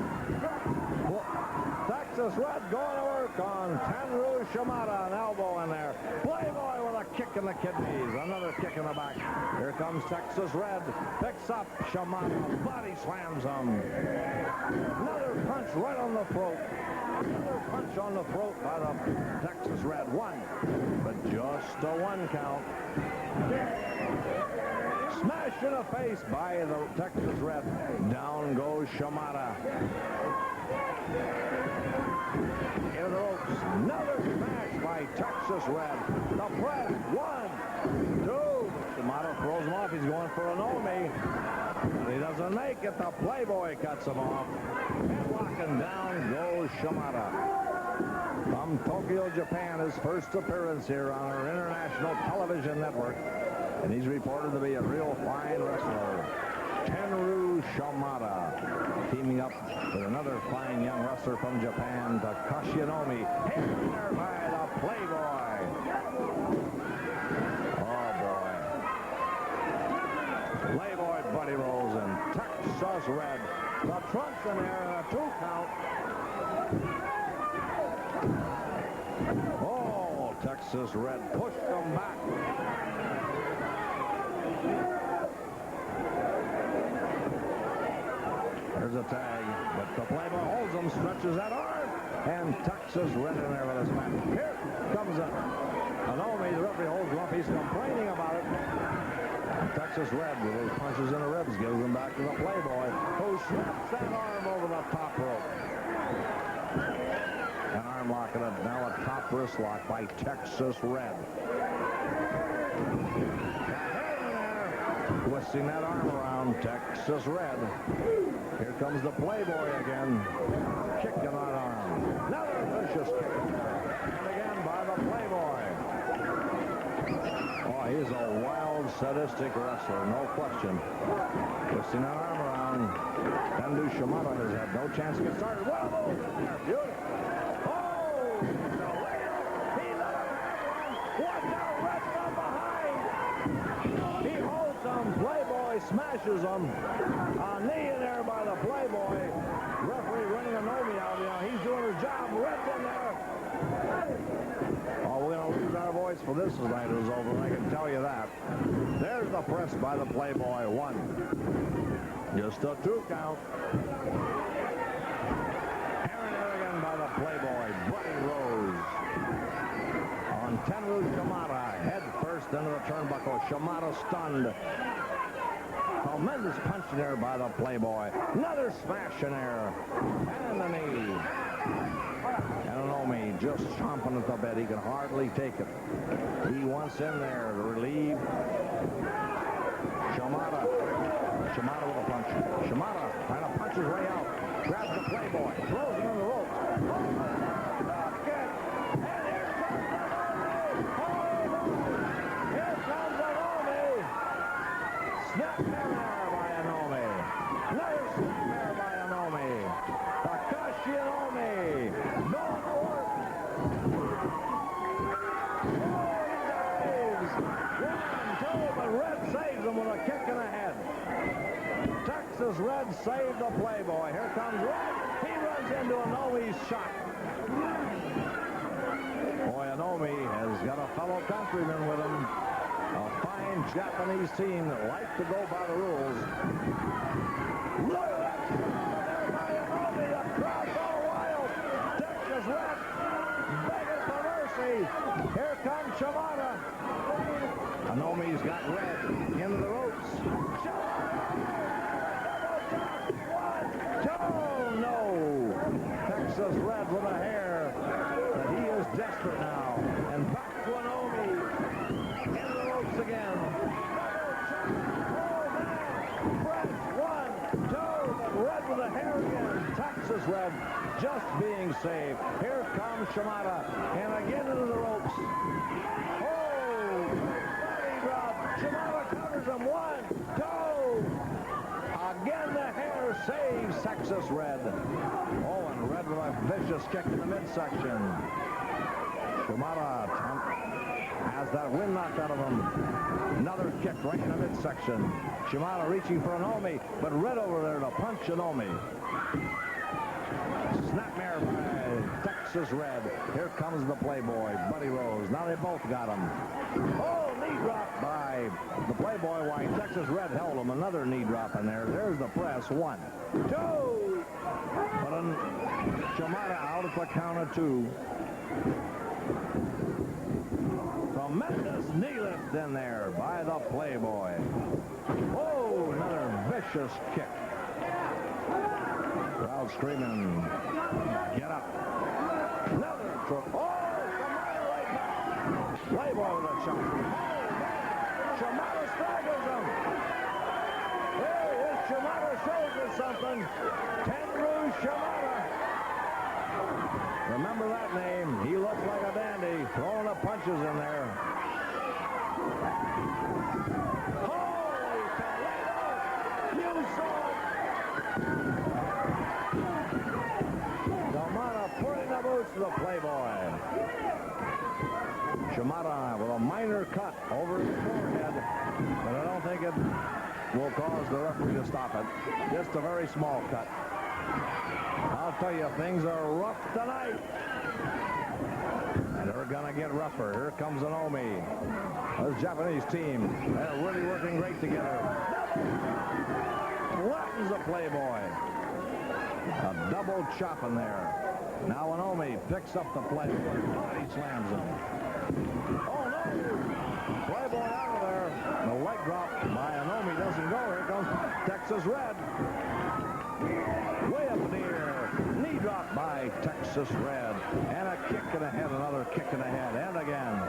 Texas Red going to work on Tenryu Shimada, an elbow in there. Playboy with a kick in the kidneys, another kick in the back. Here comes Texas Red, picks up Shimada, body slams him. Another punch right on the throat. Another punch on the throat by the Texas Red. One, but just a one count. Smash in the face by the Texas Red. Down goes Shimada. Into the ropes. Another smash by Texas Red. The press. 1, 2. Shimada throws him off. He's going for an Omi. He doesn't make it. The Playboy cuts him off. Headlocking down goes Shimada. From Tokyo, Japan, his first appearance here on our international television network. And he's reported to be a real fine wrestler. Tenryu Shimada, teaming up with another fine young wrestler from Japan, Takashi Onomi. Hit there by the Playboy. Oh, boy. Playboy Buddy Rose and Texas Red. The trunk's in there and a 2 count. Oh, Texas Red pushed him back. There's a tag, but the Playboy holds him, stretches that arm, and Texas Red in there with his match. Here comes Onomi. The referee holds him up. He's complaining about it. And Texas Red, with those punches in the ribs, gives him back to the Playboy, who snaps that arm over the top rope. An arm lock and now a top wrist lock by Texas Red. Twisting that arm around, Texas Red. Here comes the Playboy again. Kicking that arm. Another vicious kick. And again by the Playboy. Oh, he's a wild, sadistic wrestler, no question. Twisting that arm around. Tenryu Shimada has had no chance to get started. What a move in there. Beautiful. Oh! He let him have one. Watch out, Red from behind. He holds him. Playboy smashes him. A knee in there by the Playboy. Referee running Onomi out. You know, he's doing his job. Red's in there. Oh, we're going to lose our voice for this night is over, I can tell you that. There's the press by the Playboy. 1. Just a 2 count. Aaron Aragon by the Playboy. Buddy Rose. On Tenryu Shimada. Head first into the turnbuckle. Shimada stunned. Tremendous punch there by the Playboy. Another smash in there. And the knee. And Anomi just chomping at the bit. He can hardly take it. He wants in there to relieve. Shimada with a punch. Shimada trying to punch his way out. Grabs the Playboy. Throws him in the ropes. Snapmare by Anomi. Another snapmare by Anomi. Takashi Anomi. Going to work. Oh, he dives. 1, 2, but Red saves him with a kick in the head. Texas Red saved the Playboy. Here comes Red. He runs into Anomi's shot. Boy, Anomi has got a fellow countryman with him. A fine Japanese team that like to go by the rules. Look at that! There by Anomi, the crowd's all wild. Texas Red begging for mercy. Here comes Shimada. Anomi's got Red into the ropes. Oh, no! Texas Red with a hair. But he is desperate now. And back to Anomi. Again. Press 1, 2, Red with a hair again. Texas Red just being saved. Here comes Shimada. And again into the ropes. Oh, body drop. Shimada covers him. 1, 2. Again the hair saves Texas Red. Oh, and Red with a vicious kick in the midsection. Shimada has that wind knocked out of him. Another kick right in the midsection. Shimada reaching for Anomi, but Red over there to punch Anomi. Snapmare by Texas Red. Here comes the Playboy, Buddy Rose. Now they both got him. Oh, knee drop by the Playboy while Texas Red held him. Another knee drop in there. There's the press. 1, 2. But Shimada out at the count of 2. Tremendous knee lift in there by the Playboy. Oh, another vicious kick. Crowd screaming, get up. Another oh, Shimada right back. Playboy with a shot. Shimada staggers him. Hey, this Shimada shows us something. Tenryu Shimada. Remember that name. He looked like a dandy, throwing the punches in there. Holy Toledo! You saw it! Shimada putting the boots to the Playboy. Shimada with a minor cut over his forehead, but I don't think it will cause the referee to stop it. Just a very small cut. I'll tell you, things are rough tonight. And they're going to get rougher. Here comes Anomi. This Japanese team, they're really working great together. Flattens the Playboy. A double chop in there. Now Anomi picks up the Playboy. Body slams him. Oh, no! Playboy out of there. The leg drop by Anomi doesn't go. Here comes Texas Red. Way up in the air. Knee drop by Texas Red. And a kick in the head. Another kick in the head. And again.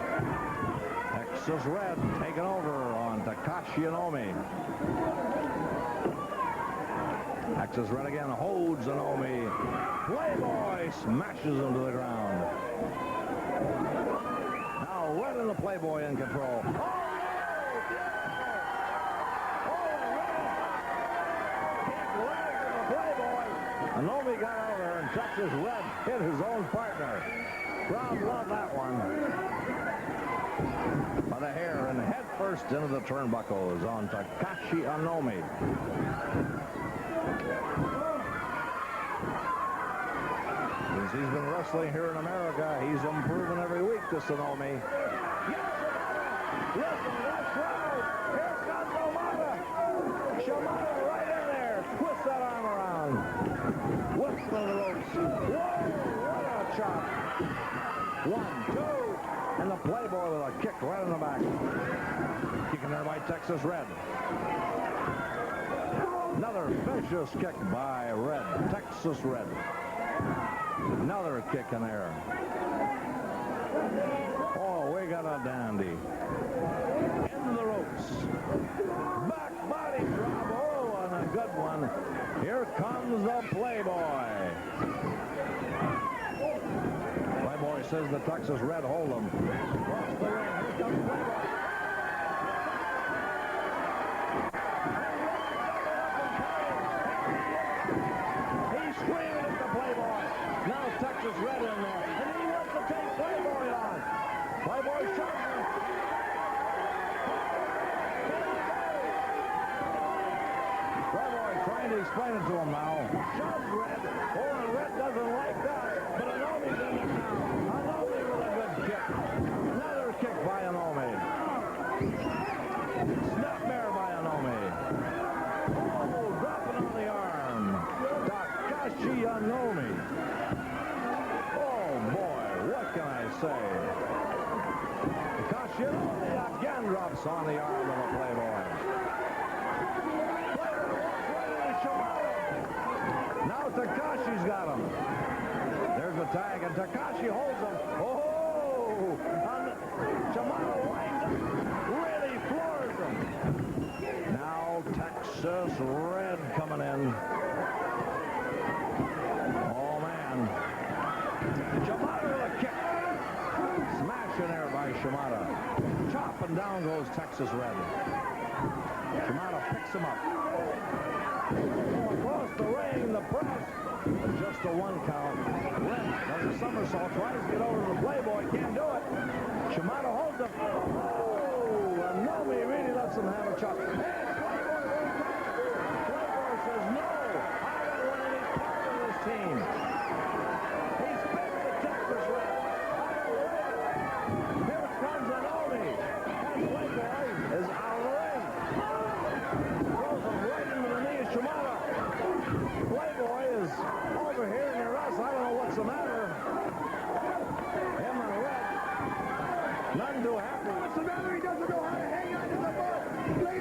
Texas Red taking over on Takashi Anomi. Texas Red again holds Anomi. Playboy smashes him to the ground. Now Red and the Playboy in control. Oh, Anomi got over and Texas Red hit his own partner. Crowd loved that one. By the hair and head first into the turnbuckles on Takashi Anomi. Since he's been wrestling here in America, he's improving every week, this Anomi. Listen, that's right. Here comes Shimada. Shimada right in there. Twist that arm around. Whips on the ropes. Whoa, what a chop. 1, 2. And the Playboy with a kick right in the back. Kicking there by Texas Red. Another vicious kick by Red, Texas Red. Another kick in there. Oh, we got a dandy. Into the ropes. Back body drop. Oh, and a good one. Here comes the Playboy. Playboy says the Texas Red hold him. Across the ring. Here comes Playboy. He's screaming at the Playboy. Now Texas Red in there. And he wants to take Playboy on. Playboy shoves him. Playboy trying to explain it to him now. Shoves Red. Oh, and Red doesn't like that. But Anomi's in it now. Anomi with a good kick. Another kick by Anomi. Snapmare by Anomi. Oh, dropping on the arm. Takashi Anomi. Oh, boy, what can I say? Takashi Anomi again drops on the arm of the Playboy. Playboy walks right into Shimano. Now Takashi's got him. There's the tag, and Takashi holds him. Oh! Shimano winds up. Really floors him. Now Texas Red coming in. Oh, man. Shimada with a kick. Smash in there by Shimada. Chop and down goes Texas Red. Shimada picks him up. Oh, across the ring, the press. Just a one count. Red does a somersault, tries to get over to the Playboy, can't do it. Shimada holds him. Oh, and Nomi really lets him have a chop. And Playboy won't touch. Playboy says, no, I don't want any part of this team. He spins the Texas Red. I don't like it. Here comes Anomi. And Playboy is out of the ring. Throws him right into the knee of Shimada. Playboy is over here near us. I don't know what's the matter. Him and Red. None too happy. What's the matter? He doesn't know how to hang on to the boat.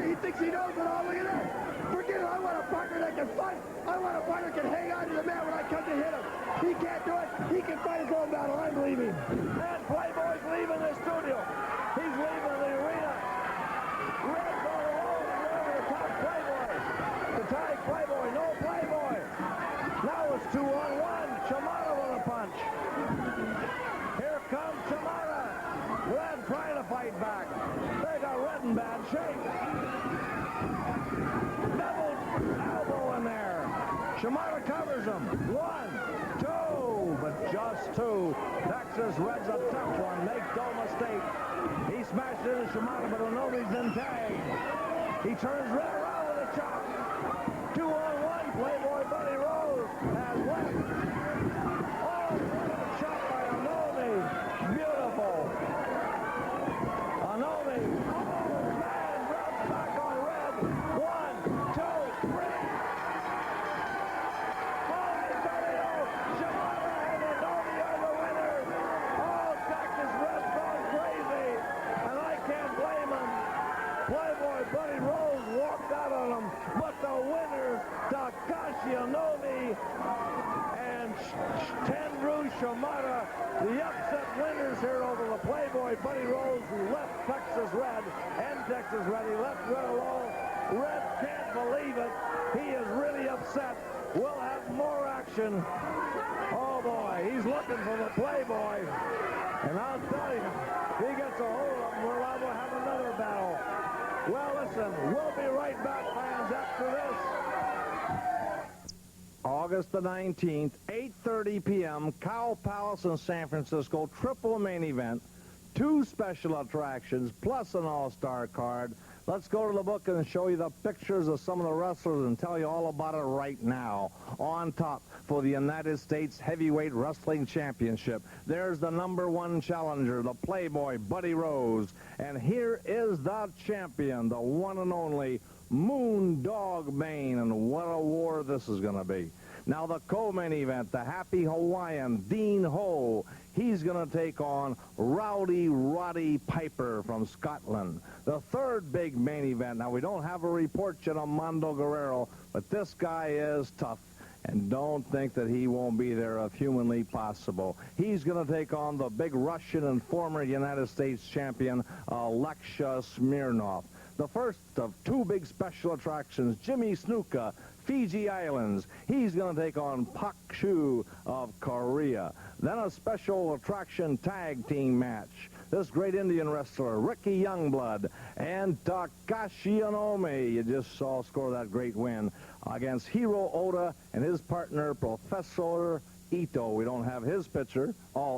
He thinks he knows it all. Look at that. Forget it. I want a partner that can fight. I want a partner that can hang on to the man when I come to hit him. He can't do it. He can fight his own battle. I'm leaving. And Playboy's leaving the studio. He's leaving the arena. Red's all alone. Over the top Playboy. The tag Playboy. No Playboy. Now it's 2-on-1. Shimada with a punch. Here comes Shimada. Red trying to fight back. They got Red in bad shape. Double elbow in there. Shimada covers him. 1, 2, but just 2. Texas Red's a tough one. Make no mistake. He smashed into Shimada, but Anomi's in tag. He turns Red around with a chop. 2-on-1. Playboy Buddy Rose has left. Oh, what a chop by Anomi. Beautiful. Anomi. Oh, man, drops back on Red. 1, 2, 3. Holy tornado. Shimada and Anomi are the winners. Oh, Texas Red's gone crazy. And I can't blame him. Playboy Buddy Rose walked out on him. But the winners, Takashi Anomi and Tenryu Shimada, the upset winners here over the Playboy Buddy Rose, who left Texas Red and Texas Red. He left Red alone. Red can't believe it. He is really upset. We'll have more action. Oh, boy, he's looking for the Playboy. And I'll tell you, he gets a hold of him. We're liable to have another battle. Well, listen, we'll be right back, fans, after this. August the 19th, 8:30 p.m., Cow Palace in San Francisco, triple main event, 2 special attractions, plus an all-star card. Let's go to the book and show you the pictures of some of the wrestlers and tell you all about it right now. On top for the United States Heavyweight Wrestling Championship, there's the #1 challenger, the Playboy Buddy Rose. And here is the champion, the one and only Moondog Mayne. And what a war this is going to be. Now the co-main event, the Happy Hawaiian, Dean Ho. He's going to take on Rowdy Roddy Piper from Scotland. The third big main event. Now we don't have a report yet on Mondo Guerrero, but this guy is tough. And don't think that he won't be there if humanly possible. He's going to take on the big Russian and former United States champion, Alexia Smirnov. The first of two big special attractions, Jimmy Snuka, Fiji Islands. He's going to take on Pak Chu of Korea. Then a special attraction tag team match. This great Indian wrestler, Ricky Youngblood, and Takashi Inoue. You just saw score that great win against Hiro Oda and his partner, Professor Ito. We don't have his picture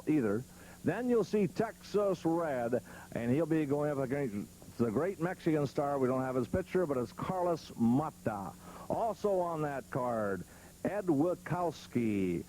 either. Then you'll see Texas Red, and he'll be going up against the great Mexican star. We don't have his picture, but it's Carlos Mata. Also on that card, Ed Wiskowski,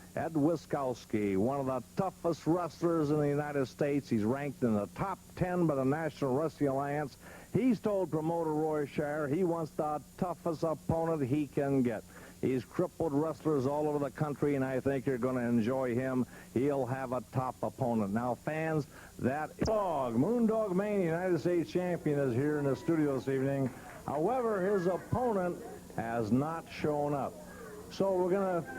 one of the toughest wrestlers in the United States. He's ranked in the top 10 by the National Wrestling Alliance. He's told promoter Roy Shire he wants the toughest opponent he can get. He's crippled wrestlers all over the country, and I think you're going to enjoy him. He'll have a top opponent. Now, fans, that Moondog Mania United States champion is here in the studio this evening. However, his opponent has not shown up. So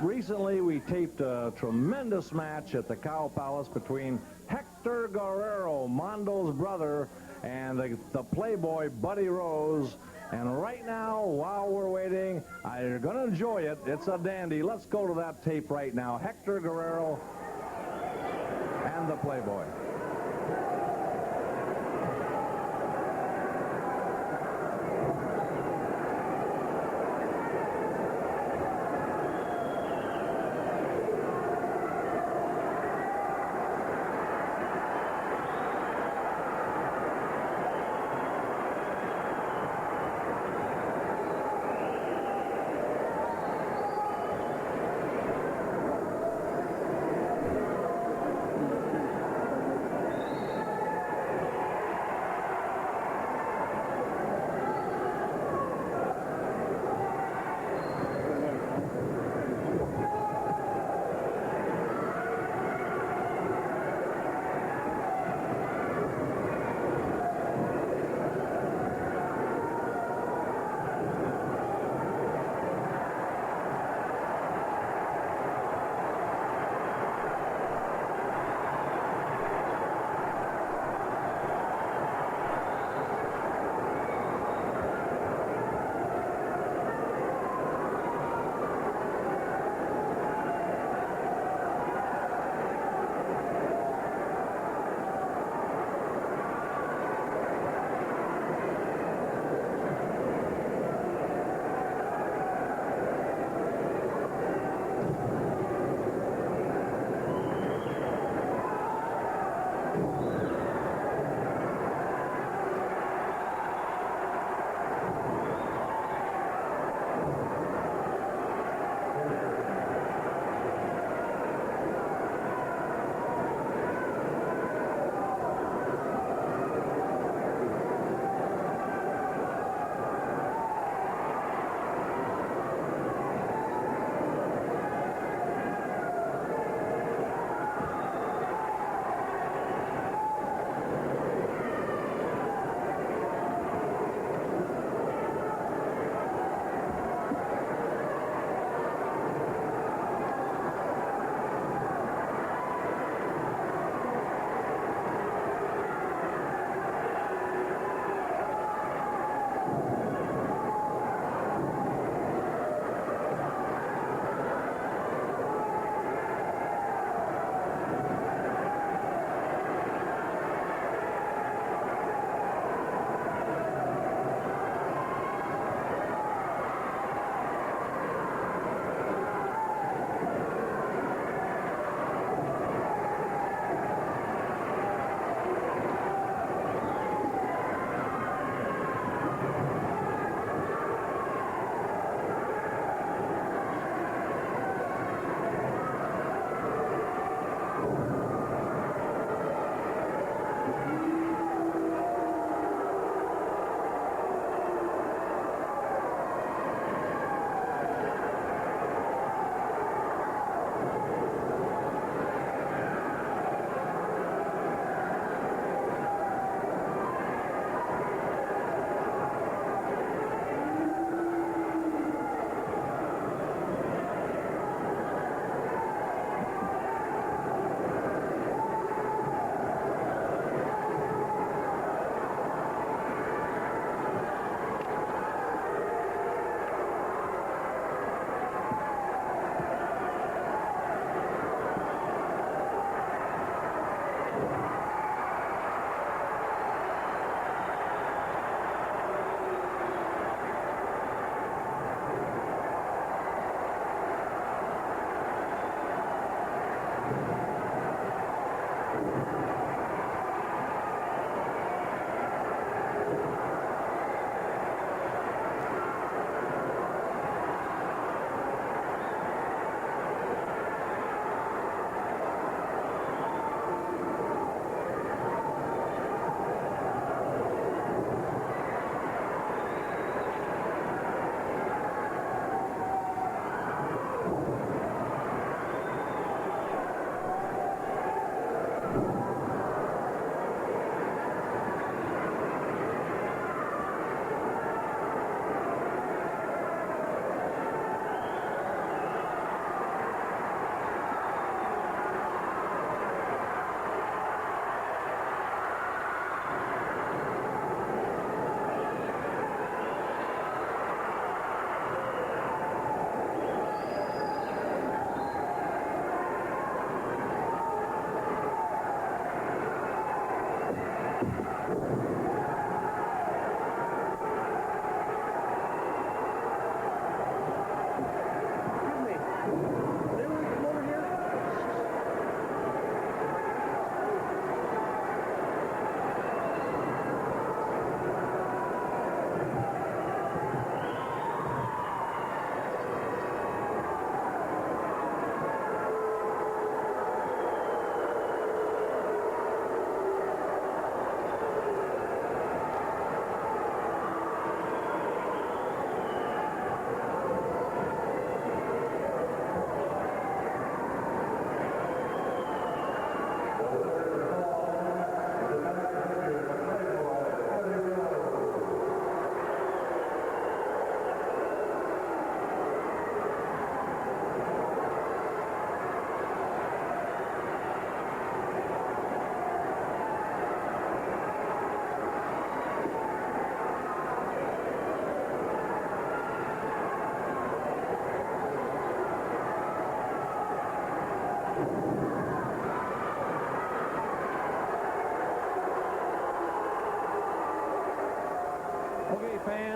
recently we taped a tremendous match at the Cow Palace between Hector Guerrero, Mondo's brother, and the Playboy Buddy Rose. And right now, while we're waiting, you're going to enjoy it. It's a dandy. Let's go to that tape right now. Hector Guerrero and the Playboy.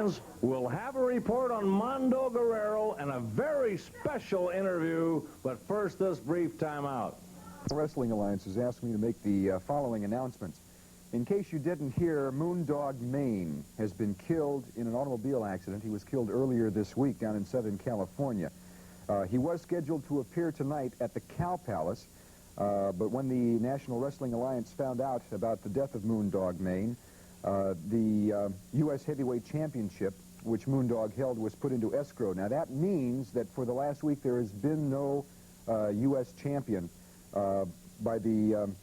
fans, we'll have a report on Mondo Guerrero and a very special interview, but first this brief timeout. Wrestling Alliance has asked me to make the following announcements. In case you didn't hear, Moondog Mayne has been killed in an automobile accident. He was killed earlier this week down in Southern California. He was scheduled to appear tonight at the Cow Palace, but when the National Wrestling Alliance found out about the death of Moondog Mayne, the U.S. Heavyweight Championship, which Moondog held, was put into escrow. Now that means that for the last week there has been no U.S. champion by the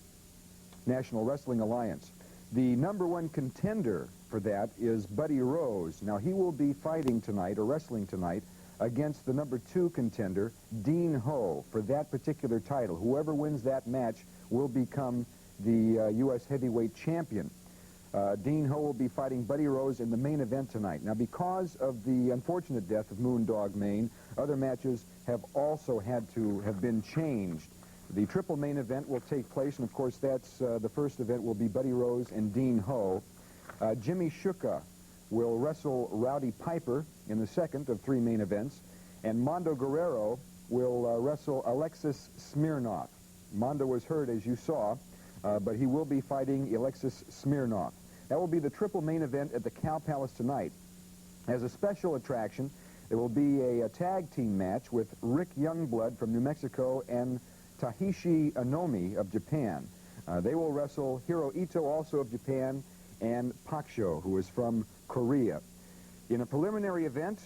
National Wrestling Alliance. The #1 contender for that is Buddy Rose. Now he will be fighting tonight, or wrestling tonight, against the #2 contender, Dean Ho, for that particular title. Whoever wins that match will become the U.S. Heavyweight Champion. Dean Ho will be fighting Buddy Rose in the main event tonight. Now, because of the unfortunate death of Moondog Mayne, other matches have also had to have been changed. The triple main event will take place, and of course that's the first event will be Buddy Rose and Dean Ho. Jimmy Shuka will wrestle Rowdy Piper in the second of 3 main events, and Mondo Guerrero will wrestle Alexis Smirnov. Mondo was hurt, as you saw, but he will be fighting Alexis Smirnov. That will be the triple main event at the Cow Palace tonight. As a special attraction, there will be a tag team match with Rick Youngblood from New Mexico and Tahishi Inomi of Japan. They will wrestle Hiro Ito, also of Japan, and Paksho, who is from Korea. In a preliminary event,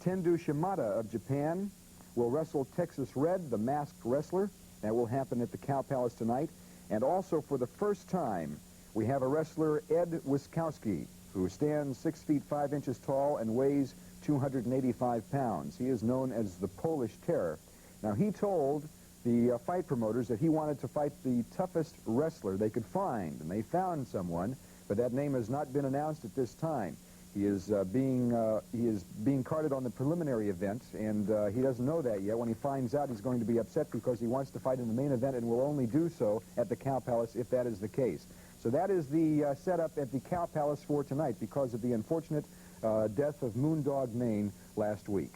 Tendu Shimada of Japan will wrestle Texas Red, the masked wrestler. That will happen at the Cow Palace tonight. And also, for the first time, we have a wrestler, Ed Wiskowski, who stands 6 feet 5 inches tall and weighs 285 pounds. He is known as the Polish Terror. Now, he told the fight promoters that he wanted to fight the toughest wrestler they could find, and they found someone, but that name has not been announced at this time. He is being carded on the preliminary event, and he doesn't know that yet. When he finds out, he's going to be upset because he wants to fight in the main event and will only do so at the Cow Palace if that is the case. So that is the setup at the Cow Palace for tonight because of the unfortunate death of Moondog Mayne last week.